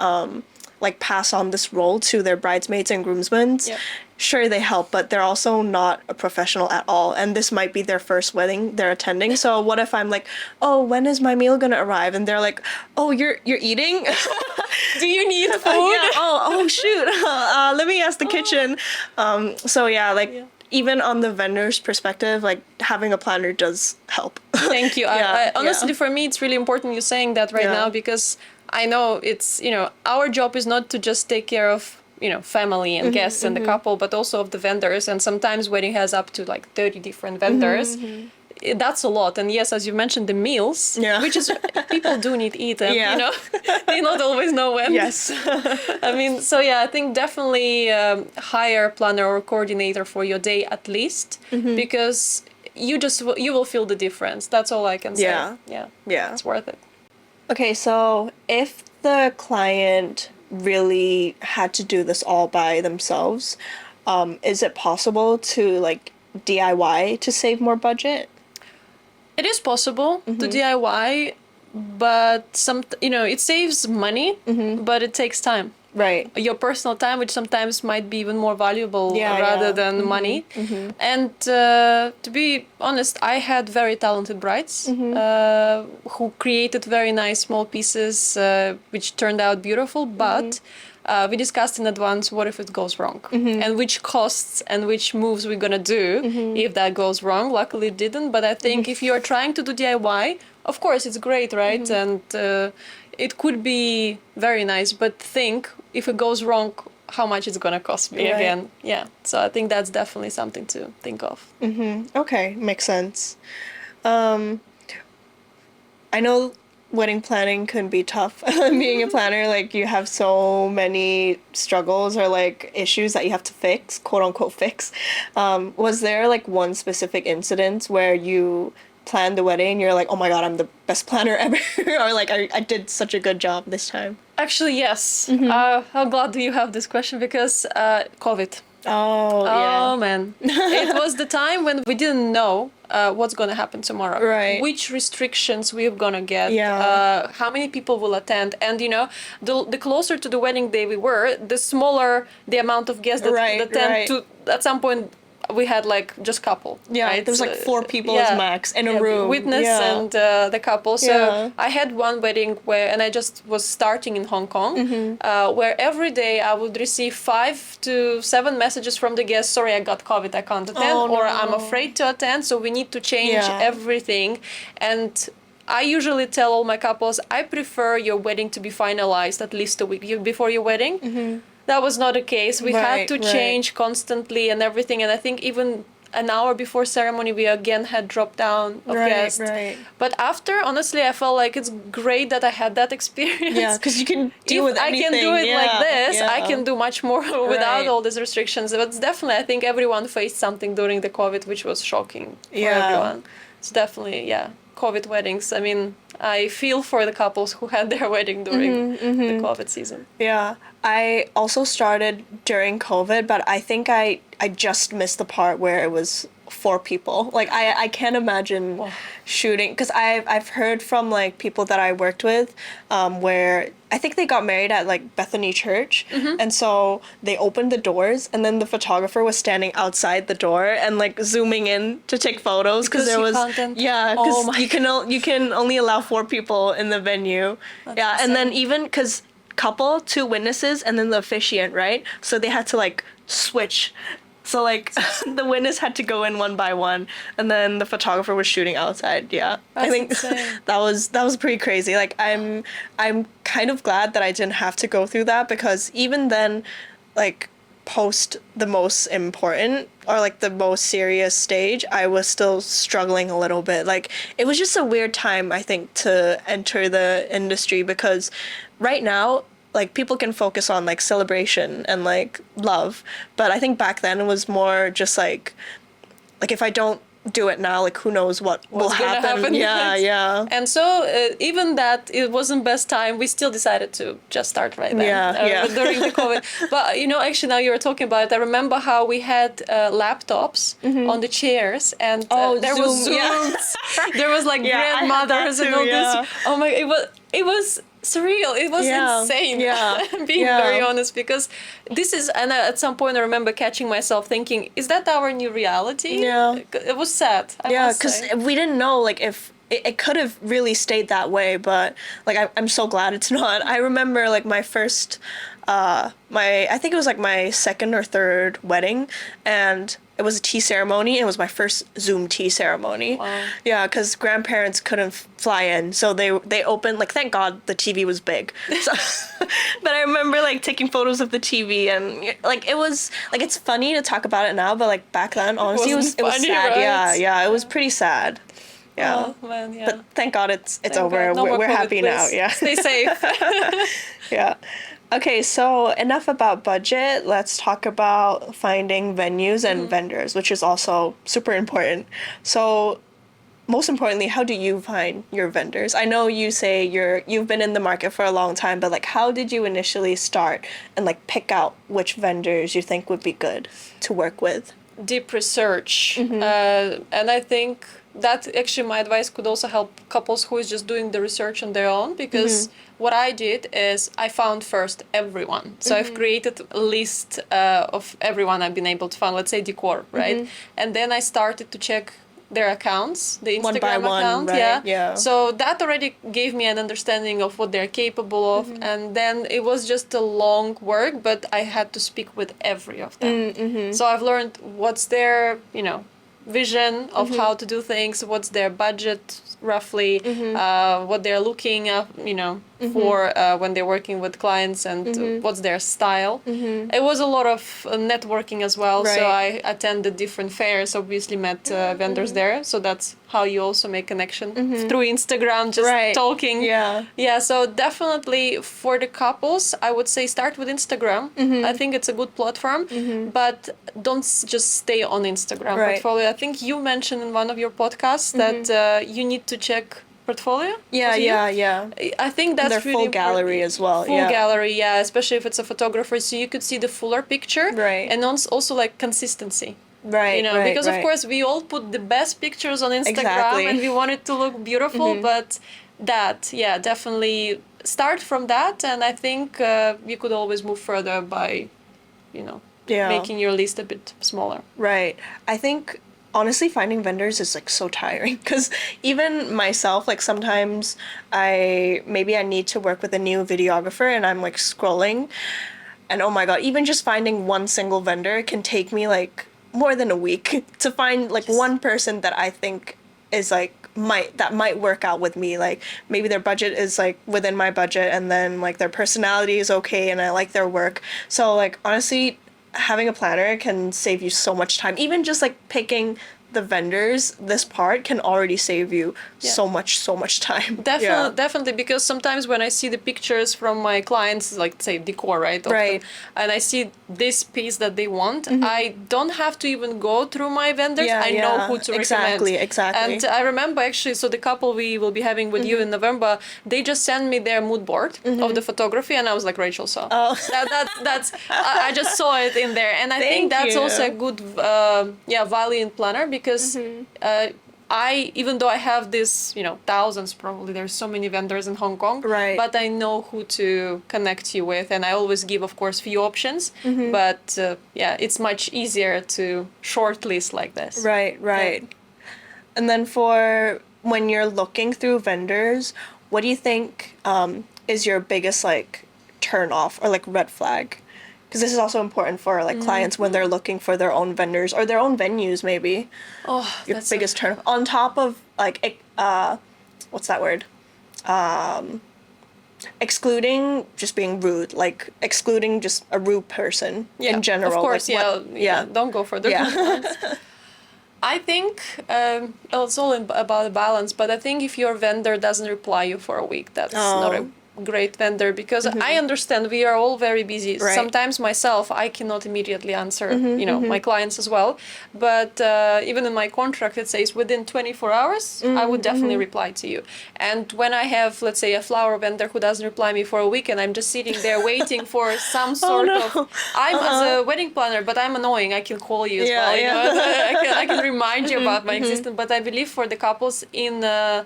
like pass on this role to their bridesmaids and groomsmen. Yep. Sure, they help, but they're also not a professional at all. And this might be their first wedding they're attending. So what if I'm like, oh, when is my meal gonna arrive? And they're like, oh, you're eating? Do you need food? Oh shoot. Let me ask the kitchen. Even on the vendor's perspective, like having a planner does help. Thank you. I honestly, for me, it's really important you're saying that right now, because I know it's, you know, our job is not to just take care of, you know, family and guests and the couple, but also of the vendors. And sometimes wedding has up to like 30 different vendors. That's a lot. And yes, as you mentioned, the meals, which is, people do need to eat them, you know, they not always know when. Yes. I mean, so I think definitely hire a planner or coordinator for your day at least, because you will feel the difference. That's all I can say. Yeah. It's worth it. Okay, so if the client really had to do this all by themselves, is it possible to like DIY to save more budget? It is possible to DIY, but it saves money, but it takes time. Right. Your personal time, which sometimes might be even more valuable rather than money. And to be honest, I had very talented brides who created very nice small pieces, which turned out beautiful, but we discussed in advance what if it goes wrong, and which costs and which moves we're gonna do if that goes wrong. Luckily it didn't, but I think if you're trying to do DIY, of course it's great, right? And it could be very nice, but think if it goes wrong, how much it's gonna cost me again. Yeah, so I think that's definitely something to think of. Okay, makes sense. I know wedding planning can be tough. Being a planner, like you have so many struggles or like issues that you have to fix, quote unquote fix. Was there like one specific incident where you planned the wedding and you're like, oh my god, I'm the best planner ever, or like I did such a good job this time? Actually, yes. I'm glad you have this question, because COVID. Oh man, it was the time when we didn't know what's gonna happen tomorrow, Right. which restrictions we're gonna get, Yeah. how many people will attend, and the closer to the wedding day we were, the smaller the amount of guests that Right, could attend. right. To at some point, we had like just couple. Yeah, right? there was like 4 people as max in a room. Witness yeah. and the couple. So Yeah. I had one wedding and I just was starting in Hong Kong, where every day I would receive 5 to 7 messages from the guests. Sorry, I got COVID, I can't attend, Oh, or no. I'm afraid to attend, so we need to change Yeah. everything. And I usually tell all my couples, I prefer your wedding to be finalized at least a week before your wedding. That was not the case. We had Right, to right. change constantly and everything. And I think even an hour before ceremony, we again had dropped down of guests. Right. But after, honestly, I felt like it's great that I had that experience. Yeah, because you can deal with I anything. can do it like this, I yeah. can do much more without Right. all these restrictions. But it's definitely, I think everyone faced something during the COVID, which was shocking for Yeah. everyone. It's definitely, COVID weddings. I mean, I feel for the couples who had their wedding during the COVID season. Yeah, I also started during COVID, but I think I just missed the part where it was 4 people. Like I can't imagine shooting, because I've heard from like people that I worked with, where I think they got married at like Bethany Church, and so they opened the doors, and then the photographer was standing outside the door and like zooming in to take photos Because there you was can't because you can only allow 4 people in the venue. That's and then insane. even because couple, 2 witnesses, and then the officiant, right? So they had to like switch. So like the witness had to go in one by one, and then the photographer was shooting outside. Yeah, I That's think insane. that was pretty crazy. Like I'm kind of glad that I didn't have to go through that, because even then, like post the most important or like the most serious stage, I was still struggling a little bit. Like it was just a weird time, I think, to enter the industry, because right now, like people can focus on like celebration and like love, but I think back then it was more just like if I don't do it now, like who knows what will What's gonna happen. Yeah, next. yeah. And so even that it wasn't best time, we still decided to just start right then. Yeah. During the COVID. But actually now you're talking about it, I remember how we had laptops on the chairs, and there was Zoom, yeah. Zooms. There was like Yeah, I had grandmothers that and too, all yeah. this. Oh my, it was surreal. It was Yeah, insane. yeah, Being yeah. very honest, because this is, and at some point I remember catching myself thinking, is that our new reality? Yeah. It was sad. Yeah, must because say. we didn't know like if it could have really stayed that way, but like I'm so glad it's not. I remember like my first, I think it was like my second or third wedding, and it was a tea ceremony. It was my first Zoom tea ceremony. Wow. Yeah, because grandparents couldn't fly in, so they opened, like, thank God the TV was big. So, but I remember like taking photos of the TV, and like it was like, it's funny to talk about it now, but like back then, honestly, it was funny, sad. right? Yeah, it was pretty sad. Yeah. Oh man, yeah. But thank God it's Thank over. God. No more We're COVID, happy now. please. Yeah. Stay safe. Yeah. Okay, so enough about budget. Let's talk about finding venues and vendors, which is also super important. So, most importantly, how do you find your vendors? I know you say you've been in the market for a long time, but like how did you initially start and like pick out which vendors you think would be good to work with? Deep research, and I think that actually my advice could also help couples who is just doing the research on their own, because what I did is I found first everyone. So I've created a list of everyone I've been able to find, let's say decor, right? And then I started to check their accounts, the Instagram One by one, account, right? Yeah. So that already gave me an understanding of what they're capable of, and then it was just a long work, but I had to speak with every of them. So I've learned what's their, vision of how to do things, what's their budget roughly, what they're looking at, for when they're working with clients, and what's their style. It was a lot of networking as well. So Right. I attended different fairs, obviously met vendors there. So that's how you also make connection through Instagram, just Right. talking. Yeah. Yeah, so definitely for the couples, I would say start with Instagram. I think it's a good platform, but don't just stay on Instagram Right. portfolio. I think you mentioned in one of your podcasts that you need to check portfolio. Yeah, Was it you? yeah. I think that's Their really full gallery as well. Full Yeah. gallery, yeah, especially if it's a photographer, so you could see the fuller picture. Right. And also like consistency. Right, You know, right, because of right. course we all put the best pictures on Instagram Exactly. and we want it to look beautiful, but that, yeah, definitely start from that. And I think you could always move further by, you know, Yeah. making your list a bit smaller. Right. I think honestly finding vendors is like so tiring because even myself, like sometimes I need to work with a new videographer and I'm like scrolling and oh my god, even just finding one single vendor can take me like more than a week to find like one person that I think is like might work out with me. Like maybe their budget is like within my budget and then like their personality is okay and I like their work. So like honestly having a planner can save you so much time. Even just like picking the vendors, this part can already save you so much time. Definitely, because sometimes when I see the pictures from my clients, like say decor, right? Right. And I see this piece that they want, I don't have to even go through my vendors. I know who to recommend. Exactly. And I remember actually, so the couple we will be having with you in November, they just sent me their mood board of the photography, and I was like, Rachel saw. Oh. That's I just saw it in there, and I think that's also a good value in planner because even though I have this, thousands probably, there's so many vendors in Hong Kong, right? But I know who to connect you with, and I always give, of course, few options. But it's much easier to shortlist like this. Right. Yeah. And then for when you're looking through vendors, what do you think is your biggest like turn off or like red flag? Because this is also important for like clients when they're looking for their own vendors or their own venues maybe. Oh, your biggest turn on top of like what's that word? Excluding just being rude, like excluding just a rude person in general. Of course, like, don't go further. Yeah. I think it's all about a balance, but I think if your vendor doesn't reply you for a week, that's not a great vendor, because I understand we are all very busy. Right. Sometimes myself, I cannot immediately answer, my clients as well. But even in my contract, it says within 24 hours, I would definitely reply to you. And when I have, let's say, a flower vendor who doesn't reply me for a week, and I'm just sitting there waiting for some sort of, I'm as a wedding planner, but I'm annoying. I can call you as well. You know? I can remind you about my existence. But I believe for the couples in the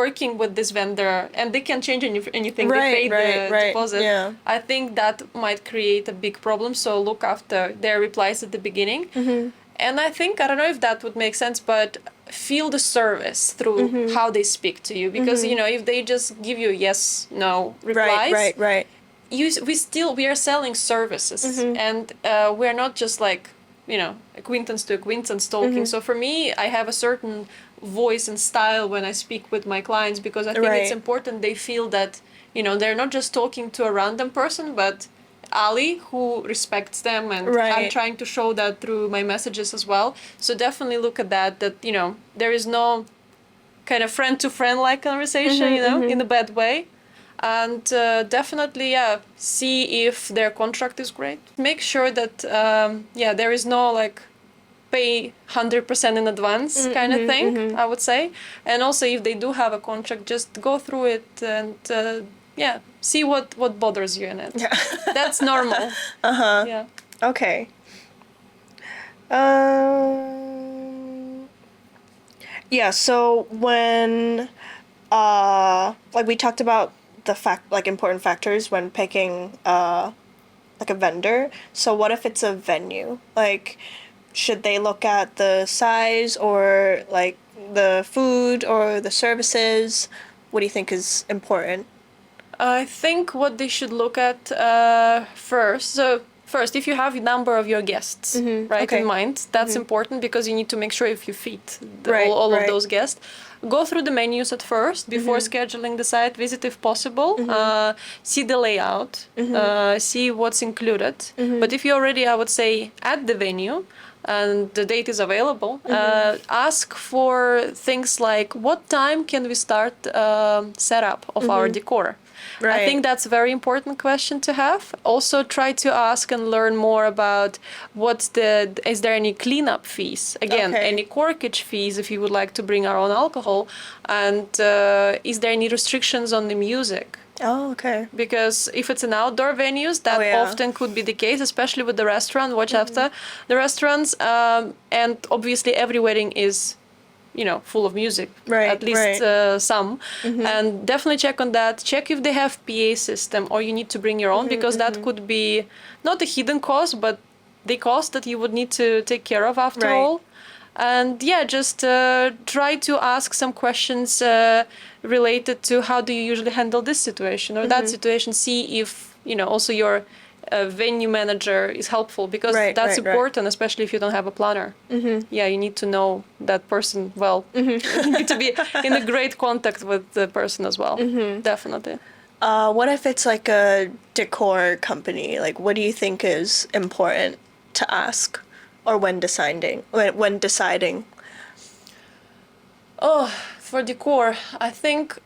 working with this vendor, and they can change anything, they pay the deposit. Yeah. I think that might create a big problem. So look after their replies at the beginning. And I think, I don't know if that would make sense, but feel the service through how they speak to you. Because, if they just give you yes, no replies. Right. We are selling services. And we're not just like, acquaintance to acquaintance talking. So for me, I have a certain voice and style when I speak with my clients, because I think it's important they feel that, they're not just talking to a random person, but Ali who respects them, and I'm trying to show that through my messages as well. So definitely look at that there is no kind of friend to friend like conversation, in a bad way. And definitely, see if their contract is great. Make sure that, there is no like pay 100% in advance kind of thing, I would say. And also, if they do have a contract, just go through it and see what bothers you in it. Yeah. That's normal. Yeah. Okay. So when like we talked about the important factors when picking like a vendor. So what if it's a venue? Like, should they look at the size or like the food or the services? What do you think is important? I think what they should look at first. So first, if you have a number of your guests in mind, that's important, because you need to make sure if you fit all of those guests. Go through the menus at first before scheduling the site visit if possible. See the layout, see what's included. But if you're already, I would say, at the venue and the date is available, ask for things like what time can we start setup of our decor. Right. I think that's a very important question to have. Also, try to ask and learn more about is there any cleanup fees? Again, Okay. any corkage fees if you would like to bring our own alcohol, and is there any restrictions on the music? Oh, okay. Because if it's an outdoor venues, that often could be the case, especially with the restaurant. Watch after the restaurants, and obviously every wedding is, full of music, Right, at least right. some. And definitely check on that. Check if they have PA system or you need to bring your own, because that could be not a hidden cost, but the cost that you would need to take care of after Right. all. And yeah, just try to ask some questions related to how do you usually handle this situation or that situation. See if, also your venue manager is helpful, because Right, that's right, important, especially if you don't have a planner. Yeah, you need to know that person well. You need to be in a great contact with the person as well. Definitely. What if it's like a decor company? Like, what do you think is important to ask, or when deciding? When deciding. Oh, for decor, I think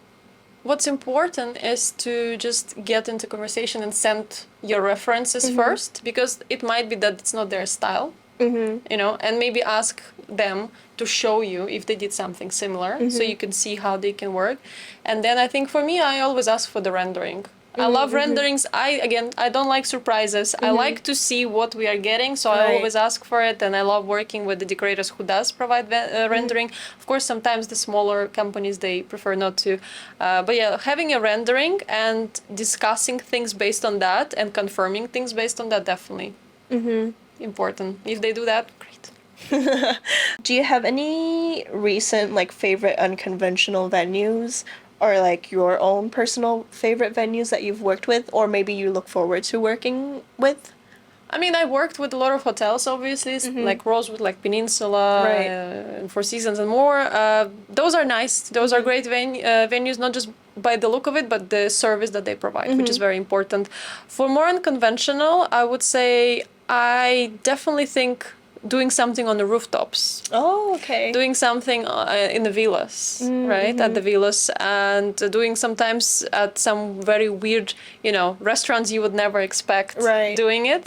what's important is to just get into conversation and send your references first, because it might be that it's not their style, and maybe ask them to show you if they did something similar, so you can see how they can work. And then I think for me, I always ask for the rendering. I love renderings. I don't like surprises. I like to see what we are getting, so I always ask for it, and I love working with the decorators who does provide rendering. Of course, sometimes the smaller companies, they prefer not to. But yeah, having a rendering and discussing things based on that and confirming things based on that, definitely important. If they do that, great. Do you have any recent like favorite unconventional venues, or like your own personal favorite venues that you've worked with, or maybe you look forward to working with? I mean, I worked with a lot of hotels, obviously, like Rosewood, like Peninsula, and Four Seasons and more. Those are nice. Those are great venues, not just by the look of it, but the service that they provide, which is very important. For more unconventional, I would say I definitely think doing something on the rooftops. Oh, okay. Doing something in the villas, right? At the villas, and doing sometimes at some very weird, restaurants you would never expect doing it.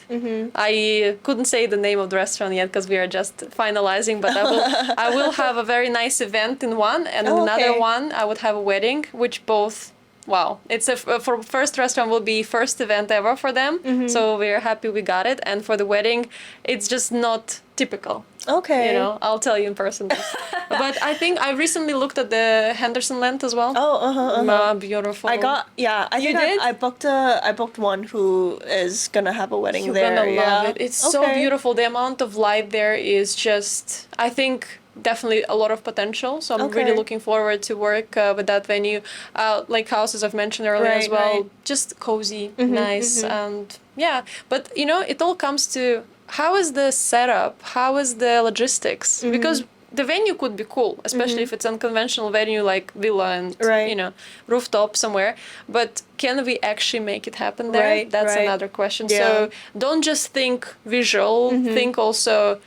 I couldn't say the name of the restaurant yet because we are just finalizing, but I will have a very nice event in one, and in another one I would have a wedding, which both. Wow, it's for first restaurant will be first event ever for them, so we're happy we got it. And for the wedding, it's just not typical. Okay. I'll tell you in person. But I think I recently looked at the Henderson Land as well. Oh, beautiful. I think did? I booked one who is gonna have a wedding You're there. gonna love it. It's so beautiful. The amount of light there is just, I think, definitely a lot of potential. So I'm really looking forward to work with that venue. Like houses I've mentioned earlier as well. Just cozy, nice, and yeah. But it all comes to how is the setup? How is the logistics? Because the venue could be cool, especially if it's unconventional venue like villa and rooftop somewhere. But can we actually make it happen there? That's another question. Yeah. So don't just think visual. Think also,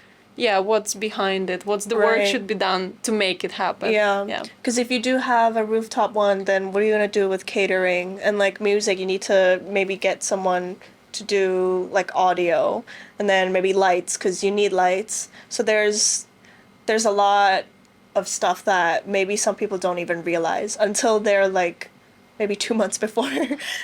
what's behind it? What's the work should be done to make it happen? Yeah. Because if you do have a rooftop one, then what are you gonna do with catering and like music? You need to maybe get someone to do like audio, and then maybe lights, because you need lights. So there's a lot of stuff that maybe some people don't even realize until they're like maybe 2 months before,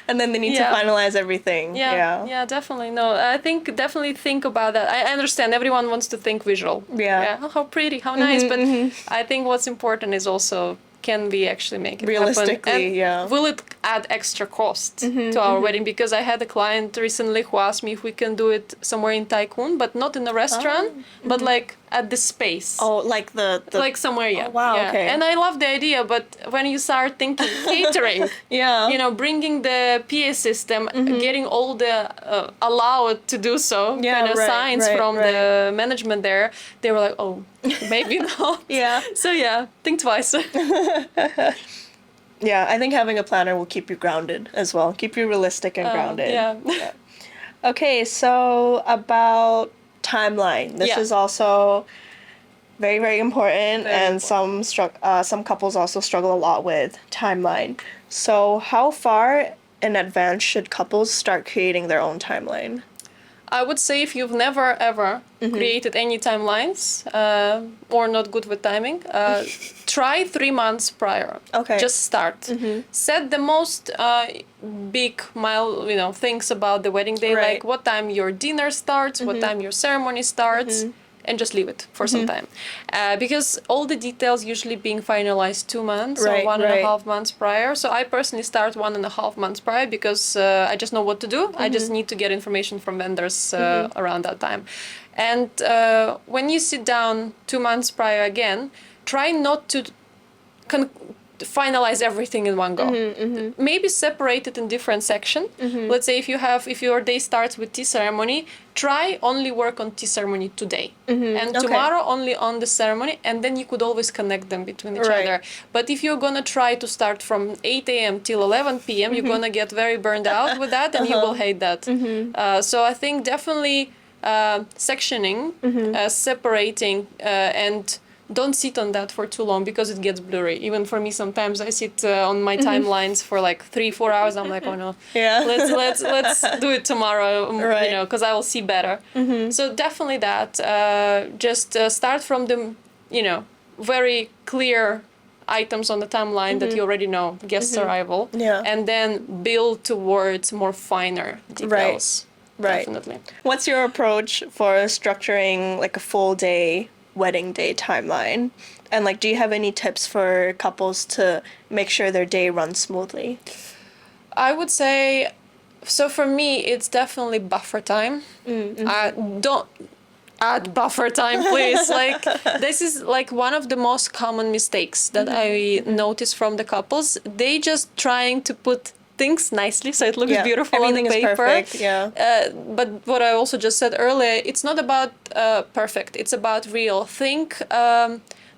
and then they need to finalize everything. Yeah, definitely. No, I think definitely think about that. I understand everyone wants to think visual. Oh, how pretty, how nice. But I think what's important is also, can we actually make it realistically happen? And will it add extra cost to our wedding? Because I had a client recently who asked me if we can do it somewhere in Tycoon, but not in a restaurant, but like at the space. Oh, like the like somewhere, Oh, wow, okay. And I love the idea, but when you start thinking catering, bringing the PA system, getting all the allowed to do so, signs from the management there, they were like, oh, maybe not. So think twice. Yeah, I think having a planner will keep you grounded as well. Keep you realistic and grounded. Okay, so about timeline. This is also very, very important, and some couples also struggle a lot with timeline. So how far in advance should couples start creating their own timeline? I would say if you've never ever created any timelines or not good with timing, try 3 months prior. Okay. Just start. Set the most big things about the wedding day, Right. like what time your dinner starts, what time your ceremony starts. And just leave it for some time. Because all the details usually being finalized 2 months or Right, 1.5 months prior. So I personally start 1.5 months prior because I just know what to do. I just need to get information from vendors around that time. And when you sit down 2 months prior again, try not to finalize everything in one go. Maybe separate it in different section. Let's say if your day starts with tea ceremony, try only work on tea ceremony today, and tomorrow only on the ceremony, and then you could always connect them between each other. But if you're gonna try to start from 8 a.m. till 11 p.m., you're gonna get very burned out with that, and you will hate that. So I think definitely sectioning, separating, and don't sit on that for too long because it gets blurry. Even for me, sometimes I sit on my timelines for like 3-4 hours. I'm like, oh no, let's do it tomorrow, because I will see better. So definitely that. Just start from the, very clear items on the timeline that you already know, guest arrival, and then build towards more finer details. Right. Definitely. What's your approach for structuring like a full day wedding day timeline? And like, do you have any tips for couples to make sure their day runs smoothly? I would say, so for me, it's definitely buffer time. Don't add buffer time, please. Like, this is like one of the most common mistakes that I notice from the couples. They just trying to put things nicely so it looks beautiful everything on the paper. Is perfect, but what I also just said earlier, it's not about perfect, it's about real.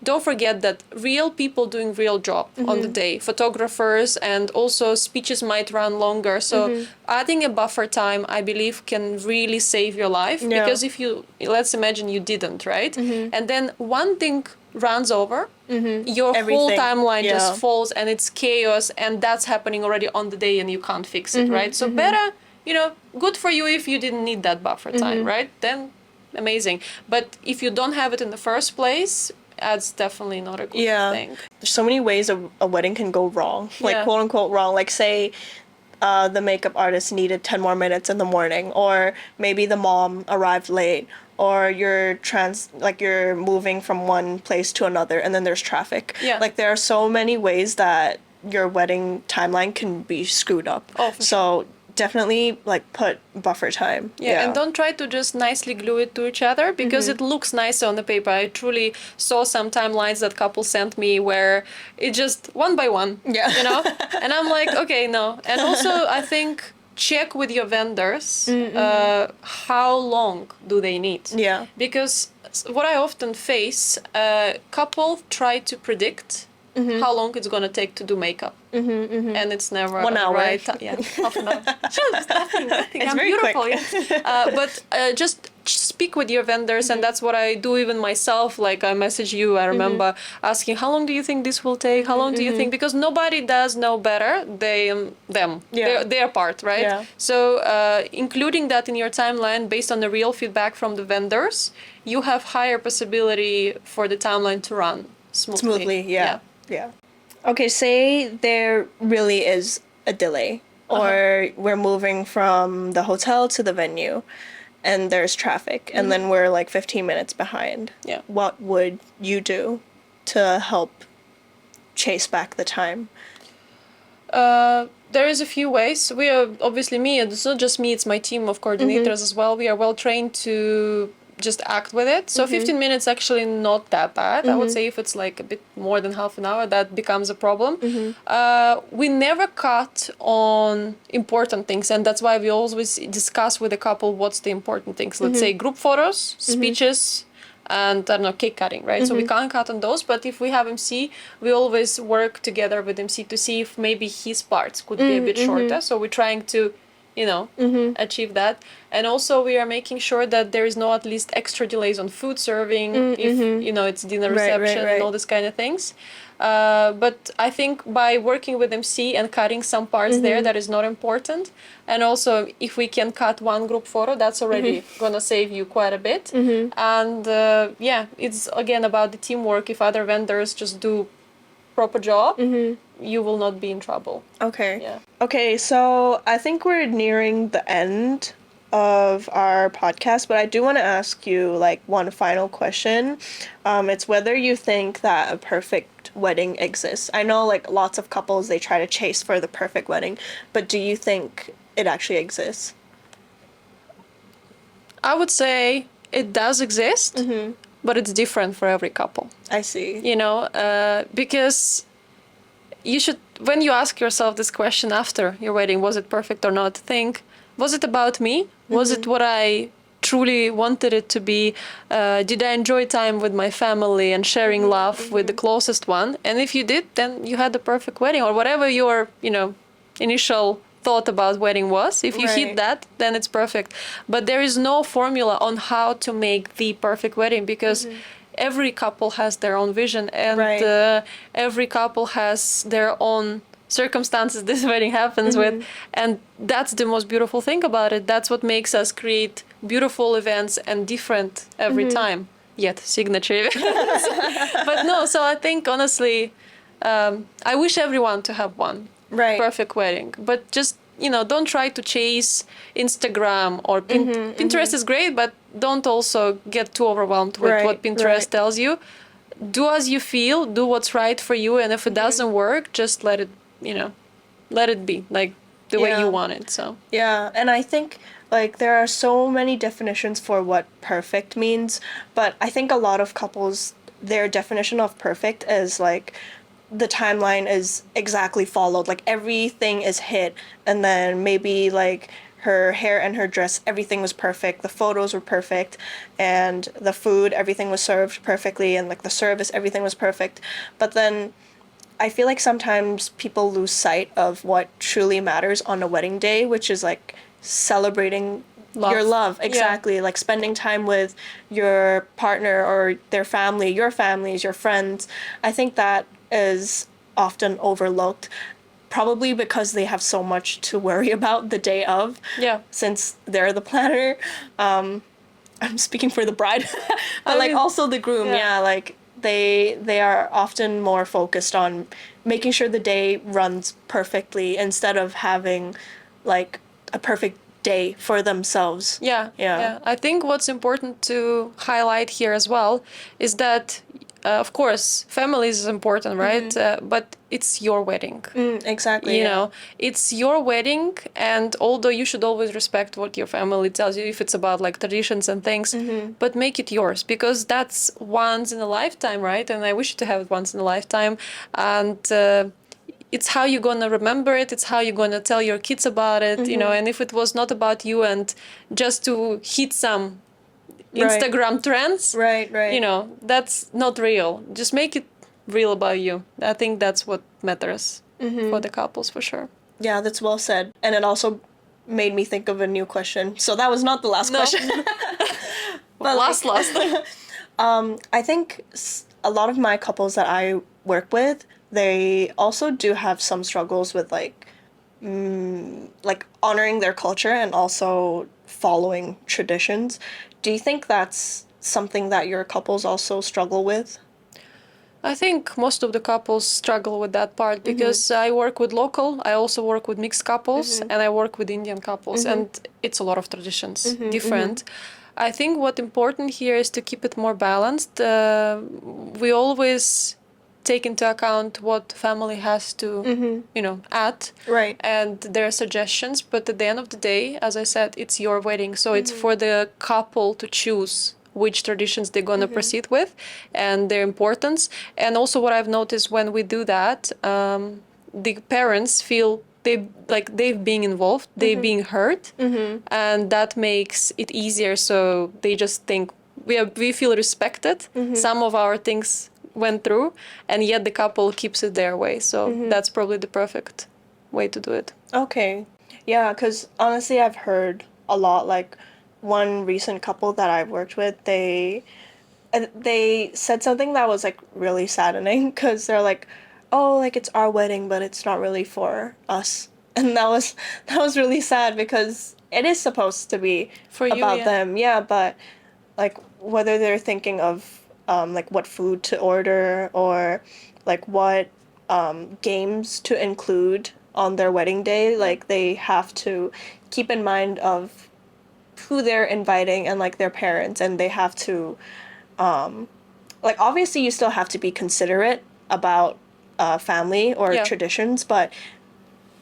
Don't forget that real people doing real job on the day, photographers, and also speeches might run longer. So adding a buffer time, I believe, can really save your life. Because if let's imagine you didn't, right? And then one thing runs over, your whole timeline just falls and it's chaos, and that's happening already on the day and you can't fix it, right? So better, good for you if you didn't need that buffer time, right? Then amazing. But if you don't have it in the first place, that's definitely not a good thing. There's so many ways a wedding can go wrong, like quote unquote wrong. Like say the makeup artist needed 10 more minutes in the morning, or maybe the mom arrived late, or you're moving from one place to another and then there's traffic. Like there are so many ways that your wedding timeline can be screwed up. So definitely like put buffer time. And don't try to just nicely glue it to each other because it looks nicer on the paper. I truly saw some timelines that couples sent me where it just one by one, and I'm like, okay, no. And also I think check with your vendors how long do they need, because what I often face, couple try to predict how long it's gonna take to do makeup, and it's never 1 hour. Right. Half an hour. Just nothing. It's I'm very beautiful. quick. But just speak with your vendors, and that's what I do even myself. Like I message you. I remember asking, how long do you think this will take? How long do you think? Because nobody does know better them. Their part, right? So including that in your timeline based on the real feedback from the vendors, you have higher possibility for the timeline to run smoothly. Yeah. Okay, say there really is a delay, or we're moving from the hotel to the venue and there's traffic, and then we're like 15 minutes behind. What would you do to help chase back the time? There is a few ways. We are obviously it's not just me, it's my team of coordinators as well. We are well trained to just act with it. So 15 minutes actually not that bad. I would say if it's like a bit more than half an hour, that becomes a problem. We never cut on important things, and that's why we always discuss with the couple what's the important things. Let's say group photos, speeches, and I don't know, cake cutting, right? So we can't cut on those, but if we have MC, we always work together with MC to see if maybe his parts could be a bit shorter. So we're trying to achieve that. And also we are making sure that there is no at least extra delays on food serving if it's dinner reception and all these kind of things. But I think by working with MC and cutting some parts there, that is not important. And also if we can cut one group photo, that's already gonna save you quite a bit. And it's again about the teamwork. If other vendors just do proper job, you will not be in trouble. Okay. Yeah. Okay, so I think we're nearing the end of our podcast, but I do want to ask you like one final question. It's whether you think that a perfect wedding exists. I know like lots of couples, they try to chase for the perfect wedding, but do you think it actually exists? I would say it does exist, but it's different for every couple. I see. Because you should, when you ask yourself this question after your wedding, was it perfect or not, think, was it about me? Was it what I truly wanted it to be? Did I enjoy time with my family and sharing love with the closest one? And if you did, then you had the perfect wedding, or whatever your, initial thought about wedding was. If you hit that, then it's perfect. But there is no formula on how to make the perfect wedding, because every couple has their own vision, and every couple has their own circumstances this wedding happens with, and that's the most beautiful thing about it. That's what makes us create beautiful events and different every time, yet signature events. But no, so I think honestly, I wish everyone to have one perfect wedding, but just don't try to chase Instagram or Pinterest is great, but don't also get too overwhelmed with what Pinterest tells you. Do as you feel, do what's right for you, and if it doesn't work, just let it be like the way you want it. So and I think like there are so many definitions for what perfect means, but I think a lot of couples, their definition of perfect is like the timeline is exactly followed, like everything is hit, and then maybe like her hair and her dress, everything was perfect, the photos were perfect, and the food, everything was served perfectly, and like the service, everything was perfect. But then I feel like sometimes people lose sight of what truly matters on a wedding day, which is like celebrating your love. Exactly. Like spending time with your partner or their family, your families, your friends. I think that is often overlooked, probably because they have so much to worry about the day of, since they're the planner. I'm speaking for the bride, but like also the groom. Like they are often more focused on making sure the day runs perfectly instead of having like a perfect day for themselves. I think what's important to highlight here as well is that of course family is important, right? But it's your wedding. Exactly. It's your wedding, and although you should always respect what your family tells you if it's about like traditions and things, but make it yours, because that's once in a lifetime, right? And I wish you to have it once in a lifetime, and it's how you're gonna remember it, it's how you're gonna tell your kids about it, and if it was not about you and just to hit some Instagram trends, that's not real. Just make it real about you. I think that's what matters for the couples, for sure. Yeah, that's well said. And it also made me think of a new question. So that was not the last question. But last. I think a lot of my couples that I work with, they also do have some struggles with like honoring their culture and also following traditions. Do you think that's something that your couples also struggle with? I think most of the couples struggle with that part, because I work with local, I also work with mixed couples, and I work with Indian couples, and it's a lot of traditions, different. I think what important here is to keep it more balanced. We always take into account what family has to, add, and their suggestions. But at the end of the day, as I said, it's your wedding, so it's for the couple to choose which traditions they're gonna proceed with and their importance. And also, what I've noticed when we do that, the parents feel they've been involved, they've been heard, and that makes it easier. So they just think we feel respected. Some of our things went through, and yet the couple keeps it their way. So that's probably the perfect way to do it. Okay. Yeah, because honestly, I've heard a lot. Like, one recent couple that I've worked with, they said something that was like really saddening because they're like, "Oh, like it's our wedding, but it's not really for us," and that was really sad because it is supposed to be For you, about yeah. them. Yeah, but like whether they're thinking of like what food to order or like what games to include on their wedding day, like they have to keep in mind of who they're inviting and like their parents, and they have to like obviously you still have to be considerate about family or Yeah. traditions, but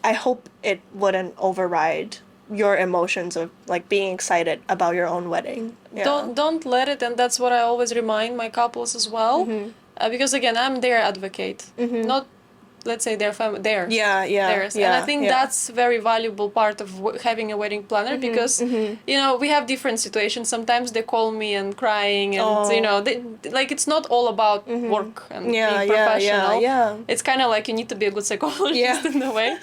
I hope it wouldn't override your emotions of like being excited about your own wedding. Yeah. Don't let it, and that's what I always remind my couples as well, because again, I'm their advocate, not, let's say, their family, theirs. Yeah, yeah, Theirs. And I yeah, think yeah. that's very valuable part of having a wedding planner, because you know, we have different situations. Sometimes they call me and crying, and you know, they, like, it's not all about work and Yeah, being yeah, professional. yeah. It's kind of like you need to be a good psychologist Yeah. in a way.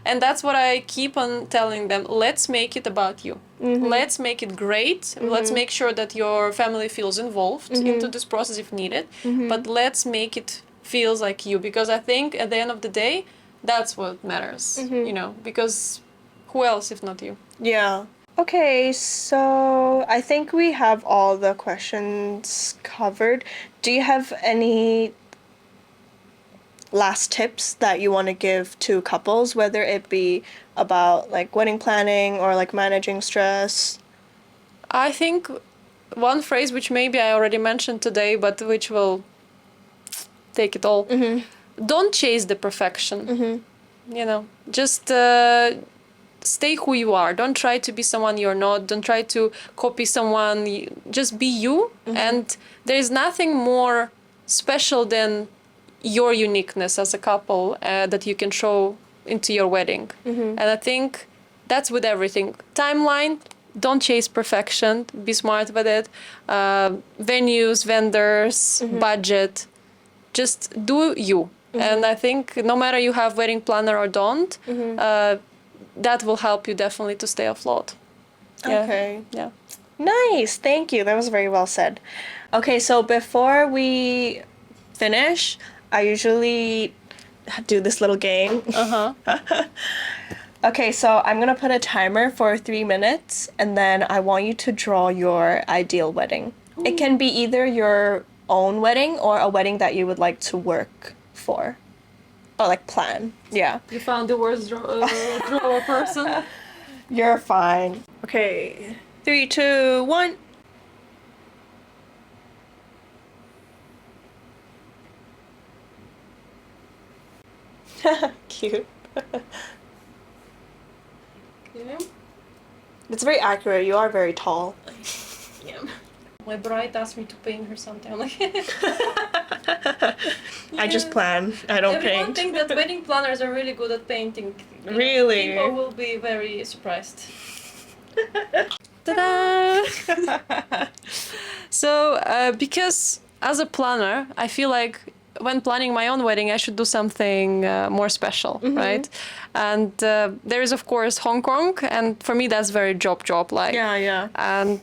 And that's what I keep on telling them. Let's make it about you. Let's make it great. Let's make sure that your family feels involved into this process if needed. But let's make it feels like you, because I think at the end of the day, that's what matters. You know, because who else if not you? Yeah. Okay, so I think we have all the questions covered. Do you have any last tips that you want to give to couples, whether it be about like wedding planning or like managing stress? I think one phrase which maybe I already mentioned today, but which will take it all. Don't chase the perfection. You know, just stay who you are. Don't try to be someone you're not. Don't try to copy someone. Just be you. And there's nothing more special than your uniqueness as a couple that you can show into your wedding. And I think that's with everything. Timeline, don't chase perfection. Be smart with it. Venues, vendors, budget. Just do you. And I think no matter you have wedding planner or don't, that will help you definitely to stay afloat. Yeah. Okay. Yeah. Nice. Thank you. That was very well said. Okay, so before we finish, I usually do this little game. Okay, so I'm gonna put a timer for 3 minutes, and then I want you to draw your ideal wedding. It can be either your own wedding or a wedding that you would like to work for. Or like plan. Yeah. You found the worst drawer person. You're fine. Okay. 3, 2, 1. Cute. Yeah. It's very accurate. You are very tall. Yeah. My bride asked me to paint her something. I'm like, I just plan. I don't everyone paint. think that wedding planners are really good at painting. You know, Really? people will be very surprised. Ta-da! So, because as a planner, I feel like when planning my own wedding, I should do something more special, right? And there is, of course, Hong Kong, and for me, that's very job like. Yeah, yeah. And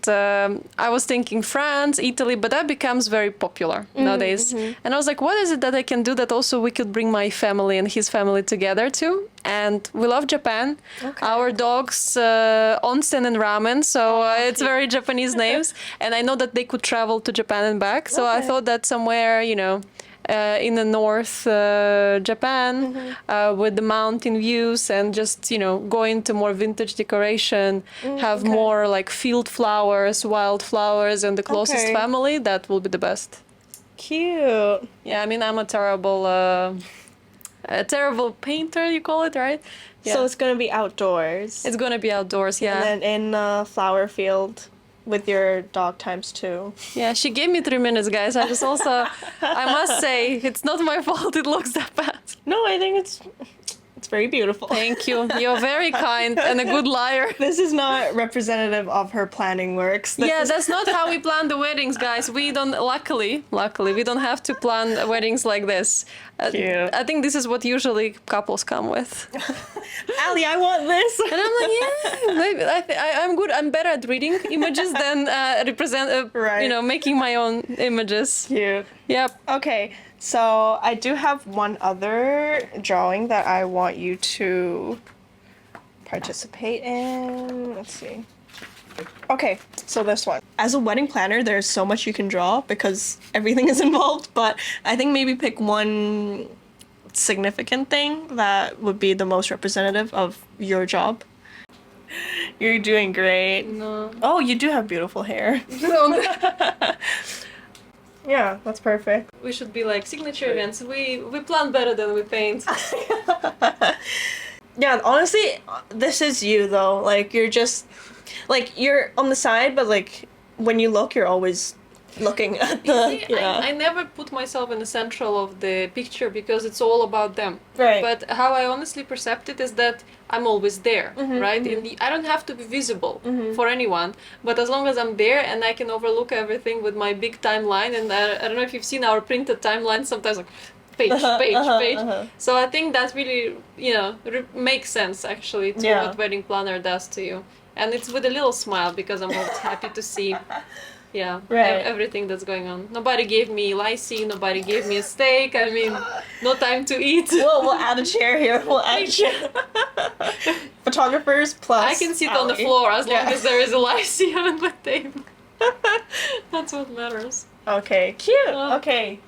I was thinking France, Italy, but that becomes very popular nowadays. And I was like, what is it that I can do that also we could bring my family and his family together to? And we love Japan. Okay. Our dogs, onsen and ramen, so it's very Japanese names. And I know that they could travel to Japan and back. So I thought that somewhere, you know, in the north Japan with the mountain views and just, you know, go into more vintage decoration, have more like field flowers, wild flowers, and the closest family, that will be the best. Cute. Yeah, I mean, I'm a terrible painter, you call it, right? Yeah. So it's gonna be outdoors. It's gonna be outdoors, yeah. And then in a flower field with your dog ×2. Yeah, she gave me 3 minutes, guys. I just also, I must say, it's not my fault it looks that bad. No, I think it's It's very beautiful. Thank you. You're very kind and a good liar. This is not representative of her planning works. That's not how we plan the weddings, guys. We don't, luckily, we don't have to plan weddings like this. Cute. I think this is what usually couples come with. Ali, I want this. And I'm like, yeah, maybe I'm good. I'm better at reading images than making my own images. Cute. Yep. Okay, so I do have one other drawing that I want you to participate in. Let's see. Okay, so this one. As a wedding planner, there's so much you can draw because everything is involved, but I think maybe pick one significant thing that would be the most representative of your job. You're doing great. No. Oh, you do have beautiful hair. Yeah, that's perfect. We should be like signature events. We plan better than we paint. Yeah, honestly, this is you though. Like you're just like you're on the side, but like when you look, you're always looking at the. See, I never put myself in the central of the picture because it's all about them. Right. But how I honestly perceive it is that I'm always there, right? I don't have to be visible for anyone, but as long as I'm there and I can overlook everything with my big timeline, and I don't know if you've seen our printed timeline, sometimes like page. So I think that really, makes sense actually to what wedding planner does to you. And it's with a little smile because I'm always happy to see everything that's going on. Nobody gave me lychee, nobody gave me a steak. I mean, no time to eat. We'll add a chair here. We'll add a chair. Photographers plus I can sit on the floor as long as there is a lychee on the table. That's what matters. Okay, cute. Okay.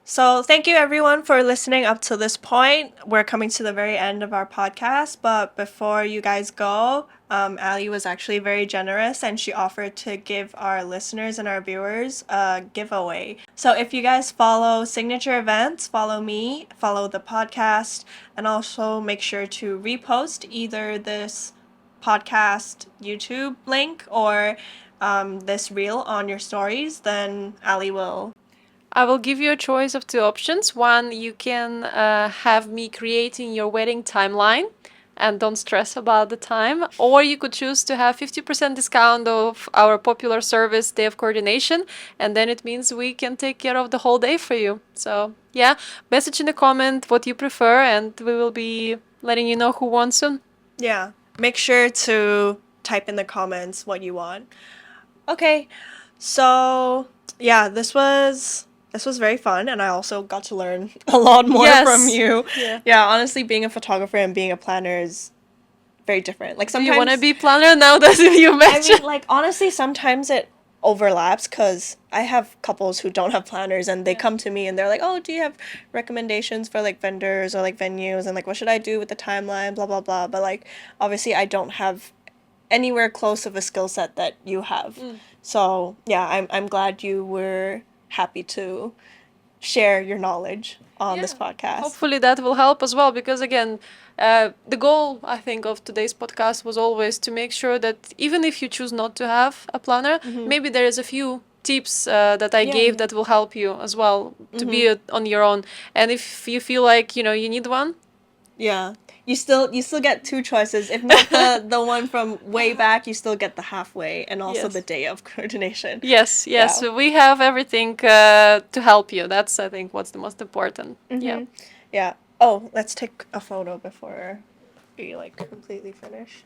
So thank you everyone for listening up to this point. We're coming to the very end of our podcast, but before you guys go, Ali was actually very generous and she offered to give our listeners and our viewers a giveaway. So if you guys follow Signature Events, follow me, follow the podcast, and also make sure to repost either this podcast YouTube link or this reel on your stories, then Ali will. I will give you a choice of two options. One, you can have me creating your wedding timeline and don't stress about the time. Or you could choose to have 50% discount of our popular service, Day of Coordination. And then it means we can take care of the whole day for you. So yeah, message in the comment what you prefer and we will be letting you know who won soon. Yeah, make sure to type in the comments what you want. Okay, so yeah, this was very fun, and I also got to learn a lot more from you. Yeah, honestly, being a photographer and being a planner is very different. Like sometimes. Do you want to be planner now that you mentioned? I mean, like honestly, sometimes it overlaps because I have couples who don't have planners, and they come to me and they're like, "Oh, do you have recommendations for like vendors or like venues and like what should I do with the timeline, blah blah blah." But like obviously, I don't have anywhere close of a skill set that you have. So yeah, I'm glad you were happy to share your knowledge on this podcast. Hopefully that will help as well because again, the goal I think of today's podcast was always to make sure that even if you choose not to have a planner, maybe there is a few tips that I gave that will help you as well to be on your own. And if you feel like you need one, you still get two choices. If not the one from way back, you still get the halfway and also the day of coordination. Yes. So we have everything to help you. That's I think what's the most important. Yeah. Oh, let's take a photo before we like completely finish.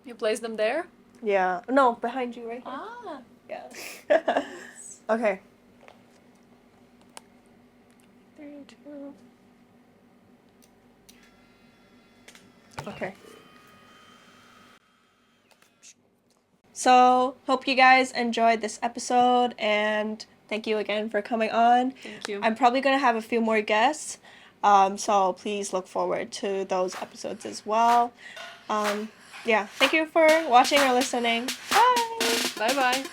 You place them there? Yeah. No, behind you right here. Yeah. Okay. 3, 2. Okay. So, hope you guys enjoyed this episode, and thank you again for coming on. Thank you. I'm probably going to have a few more guests, so please look forward to those episodes as well. Thank you for watching or listening. Bye! Bye-bye.